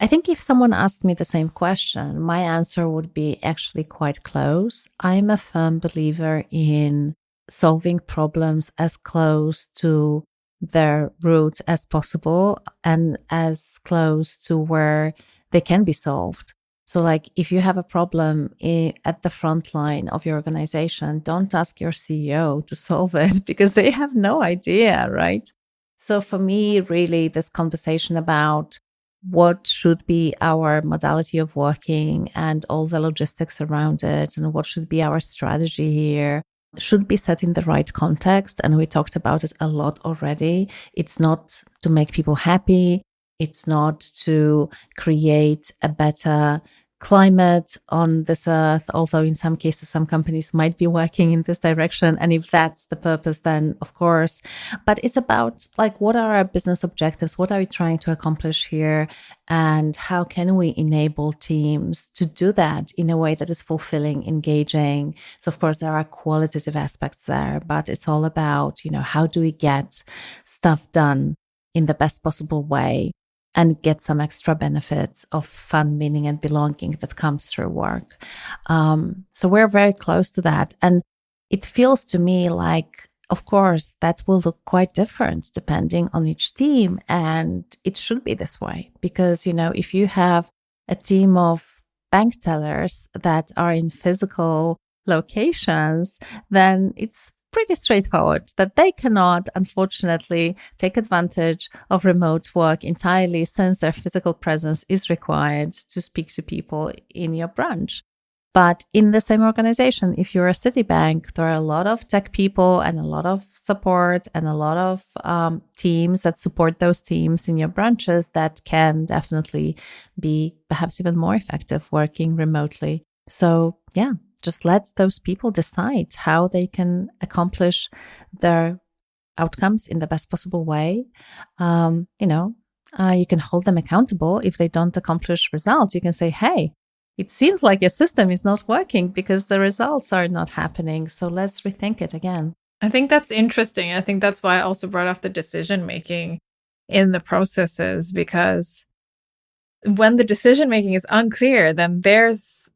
I think if someone asked me the same question, my answer would be actually quite close. I'm a firm believer in solving problems as close to their roots as possible and as close to where they can be solved. So like if you have a problem at the front line of your organization, don't ask your CEO to solve it because they have no idea, right? So for me, really, this conversation about what should be our modality of working and all the logistics around it and what should be our strategy here should be set in the right context. And we talked about it a lot already. It's not to make people happy. It's not to create a better climate on this earth, although in some cases, some companies might be working in this direction. And if that's the purpose, then of course. But it's about like, what are our business objectives? What are we trying to accomplish here? And how can we enable teams to do that in a way that is fulfilling, engaging? So of course, there are qualitative aspects there, but it's all about, how do we get stuff done in the best possible way? and get some extra benefits of fun, meaning, and belonging that comes through work. So we're very close to that. And it feels to me like, of course, that will look quite different depending on each team. And it should be this way because, if you have a team of bank tellers that are in physical locations, then it's pretty straightforward that they cannot, unfortunately, take advantage of remote work entirely since their physical presence is required to speak to people in your branch. But in the same organization, if you're a Citibank, there are a lot of tech people and a lot of support and a lot of teams that support those teams in your branches that can definitely be perhaps even more effective working remotely. So yeah, just let those people decide how they can accomplish their outcomes in the best possible way. You can hold them accountable if they don't accomplish results. You can say, hey, it seems like your system is not working because the results are not happening. So let's rethink it again. I think that's interesting. I think that's why I also brought up the decision making in the processes, because when the decision making is unclear, then there's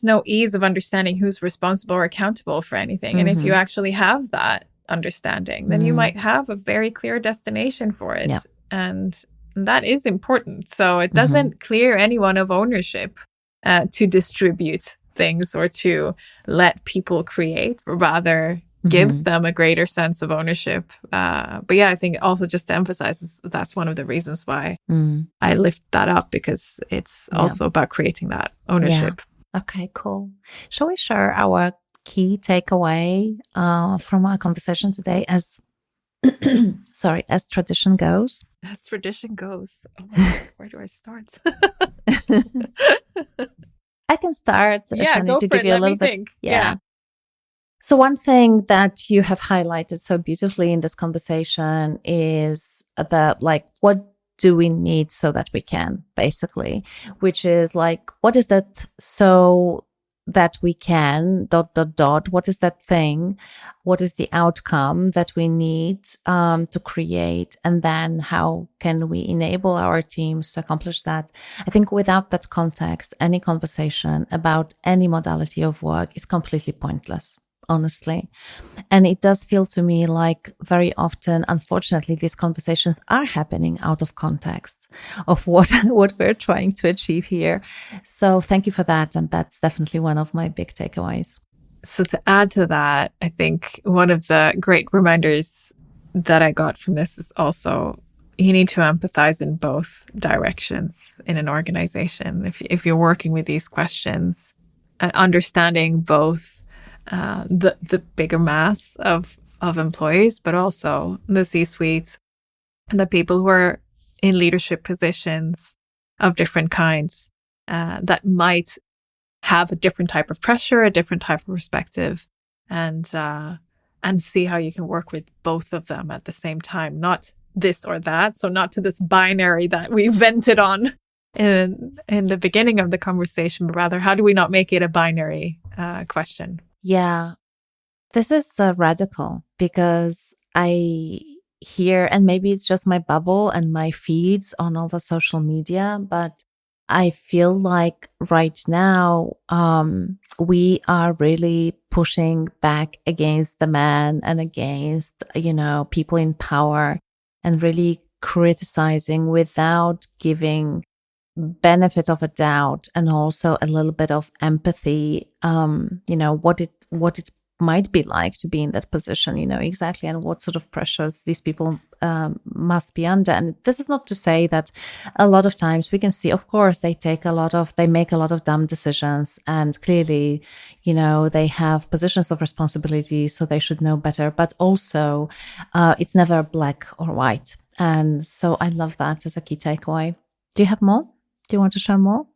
no ease of understanding who's responsible or accountable for anything. And if you actually have that understanding, then you might have a very clear destination for it. Yeah. And that is important. So it doesn't clear anyone of ownership to distribute things or to let people create, but rather gives them a greater sense of ownership. But yeah, I think also just to emphasize, that's one of the reasons why I lift that up, because it's also about creating that ownership. Yeah. Okay, cool. Shall we share our key takeaway from our conversation today as as tradition goes? As tradition goes. Oh my God, where do I start? I can start. Yeah, Shani, go to for give it. you a Let little me bit. think. Yeah. So one thing that you have highlighted so beautifully in this conversation is what do we need so that we can, basically, which is like, what is that so that we can, ... What is that thing? What is the outcome that we need to create? And then how can we enable our teams to accomplish that? I think without that context, any conversation about any modality of work is completely pointless, honestly. And it does feel to me like very often, unfortunately, these conversations are happening out of context of what we're trying to achieve here. So thank you for that. And that's definitely one of my big takeaways. So to add to that, I think one of the great reminders that I got from this is also you need to empathize in both directions in an organization. If you're working with these questions, understanding both the bigger mass of employees, but also the C-suite and the people who are in leadership positions of different kinds that might have a different type of pressure, a different type of perspective, and see how you can work with both of them at the same time, not this or that. So not to this binary that we vented on in the beginning of the conversation, but rather how do we not make it a binary question? Yeah, this is radical because I hear, and maybe it's just my bubble and my feeds on all the social media, but I feel like right now we are really pushing back against the man and against, people in power, and really criticizing without giving benefit of a doubt and also a little bit of empathy, what it might be like to be in that position, exactly, and what sort of pressures these people must be under. And this is not to say that a lot of times we can see, of course, they make a lot of dumb decisions, and clearly, they have positions of responsibility, so they should know better, but also it's never black or white. And so I love that as a key takeaway. Do you have more? Do you want to share more?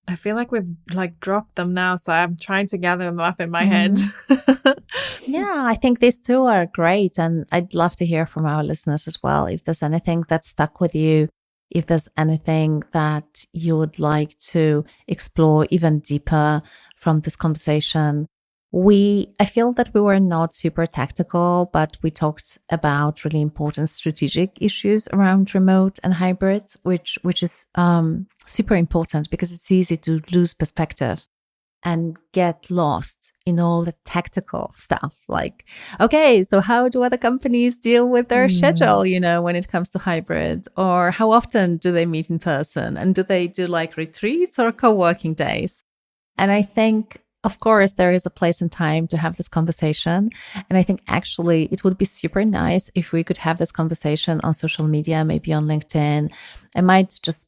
I feel like we've dropped them now, so I'm trying to gather them up in my head. Yeah, I think these two are great. And I'd love to hear from our listeners as well. If there's anything that stuck with you, if there's anything that you would like to explore even deeper from this conversation, I feel that we were not super tactical, but we talked about really important strategic issues around remote and hybrid, which is super important because it's easy to lose perspective and get lost in all the tactical stuff. Like, okay, so how do other companies deal with their schedule, when it comes to hybrid? Or how often do they meet in person? And do they do like retreats or co-working days? And I think, of course, there is a place and time to have this conversation. And I think actually it would be super nice if we could have this conversation on social media, maybe on LinkedIn. I might just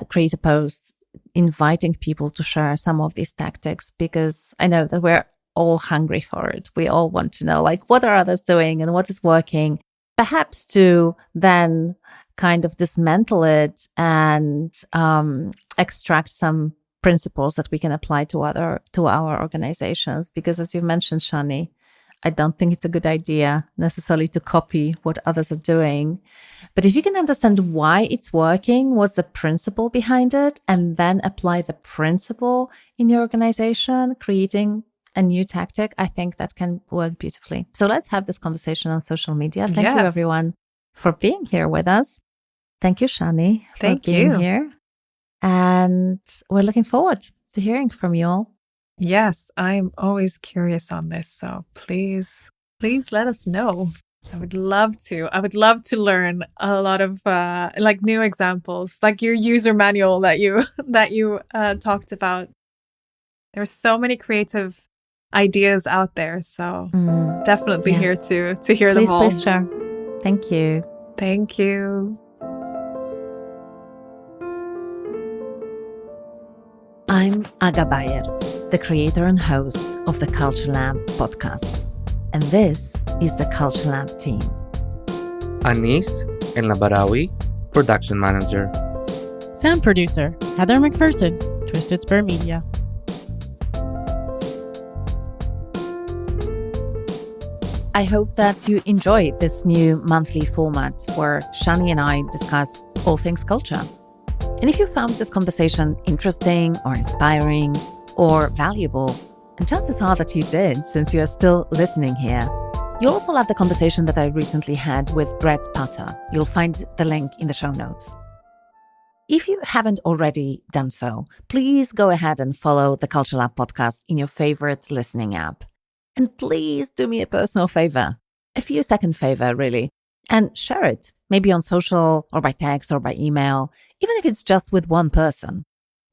create a post inviting people to share some of these tactics, because I know that we're all hungry for it. We all want to know, like, what are others doing and what is working, perhaps to then kind of dismantle it and extract some principles that we can apply to our organizations. Because as you mentioned, Shani, I don't think it's a good idea necessarily to copy what others are doing. But if you can understand why it's working, what's the principle behind it, and then apply the principle in your organization, creating a new tactic, I think that can work beautifully. So let's have this conversation on social media. Thank you, everyone, for being here with us. Thank you, Shani, for being here. And we're looking forward to hearing from you all. Yes, I'm always curious on this. So please let us know. I would love to. I would love to learn a lot of like new examples, like your user manual that you talked about. There's so many creative ideas out there. So definitely here to hear them all. Please share. Thank you. Thank you. I'm Aga Bayer, the creator and host of the Culture Lab podcast. And this is the Culture Lab team. Anis Enlabarawi, production manager. Sound producer, Heather McPherson, Twisted Spur Media. I hope that you enjoyed this new monthly format where Shani and I discuss all things culture. And if you found this conversation interesting or inspiring or valuable, and chances are that you did since you are still listening here, you'll also love the conversation that I recently had with Brett Potter. You'll find the link in the show notes. If you haven't already done so, please go ahead and follow the Culture Lab podcast in your favorite listening app. And please do me a personal favor, a few-second favor, really, and share it, maybe on social or by text or by email, even if it's just with one person.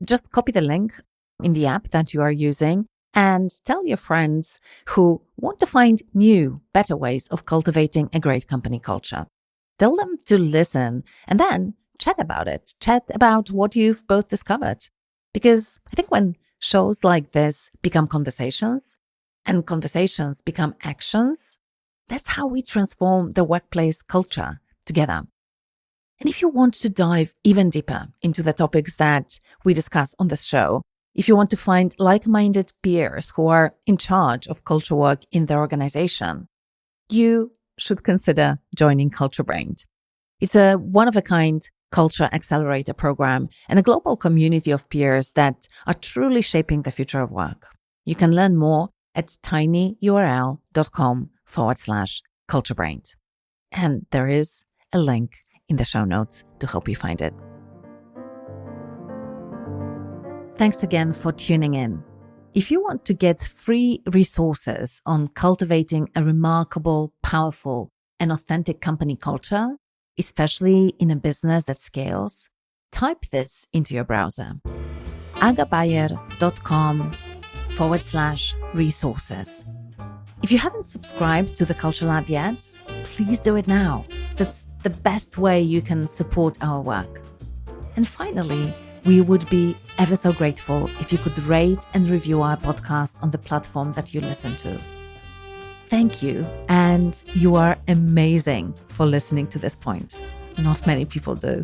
Just copy the link in the app that you are using and tell your friends who want to find new, better ways of cultivating a great company culture. Tell them to listen and then chat about it. Chat about what you've both discovered. Because I think when shows like this become conversations and conversations become actions, that's how we transform the workplace culture together. And if you want to dive even deeper into the topics that we discuss on this show, if you want to find like-minded peers who are in charge of culture work in their organization, you should consider joining CultureBrained. It's a one-of-a-kind culture accelerator program and a global community of peers that are truly shaping the future of work. You can learn more at tinyurl.com/CultureBrained. And there is a link in the show notes to help you find it. Thanks again for tuning in. If you want to get free resources on cultivating a remarkable, powerful, and authentic company culture, especially in a business that scales, type this into your browser: agabayer.com/resources. If you haven't subscribed to the Culture Lab yet, please do it now. That's the best way you can support our work. And finally, we would be ever so grateful if you could rate and review our podcast on the platform that you listen to. Thank you, and you are amazing for listening to this point. Not many people do.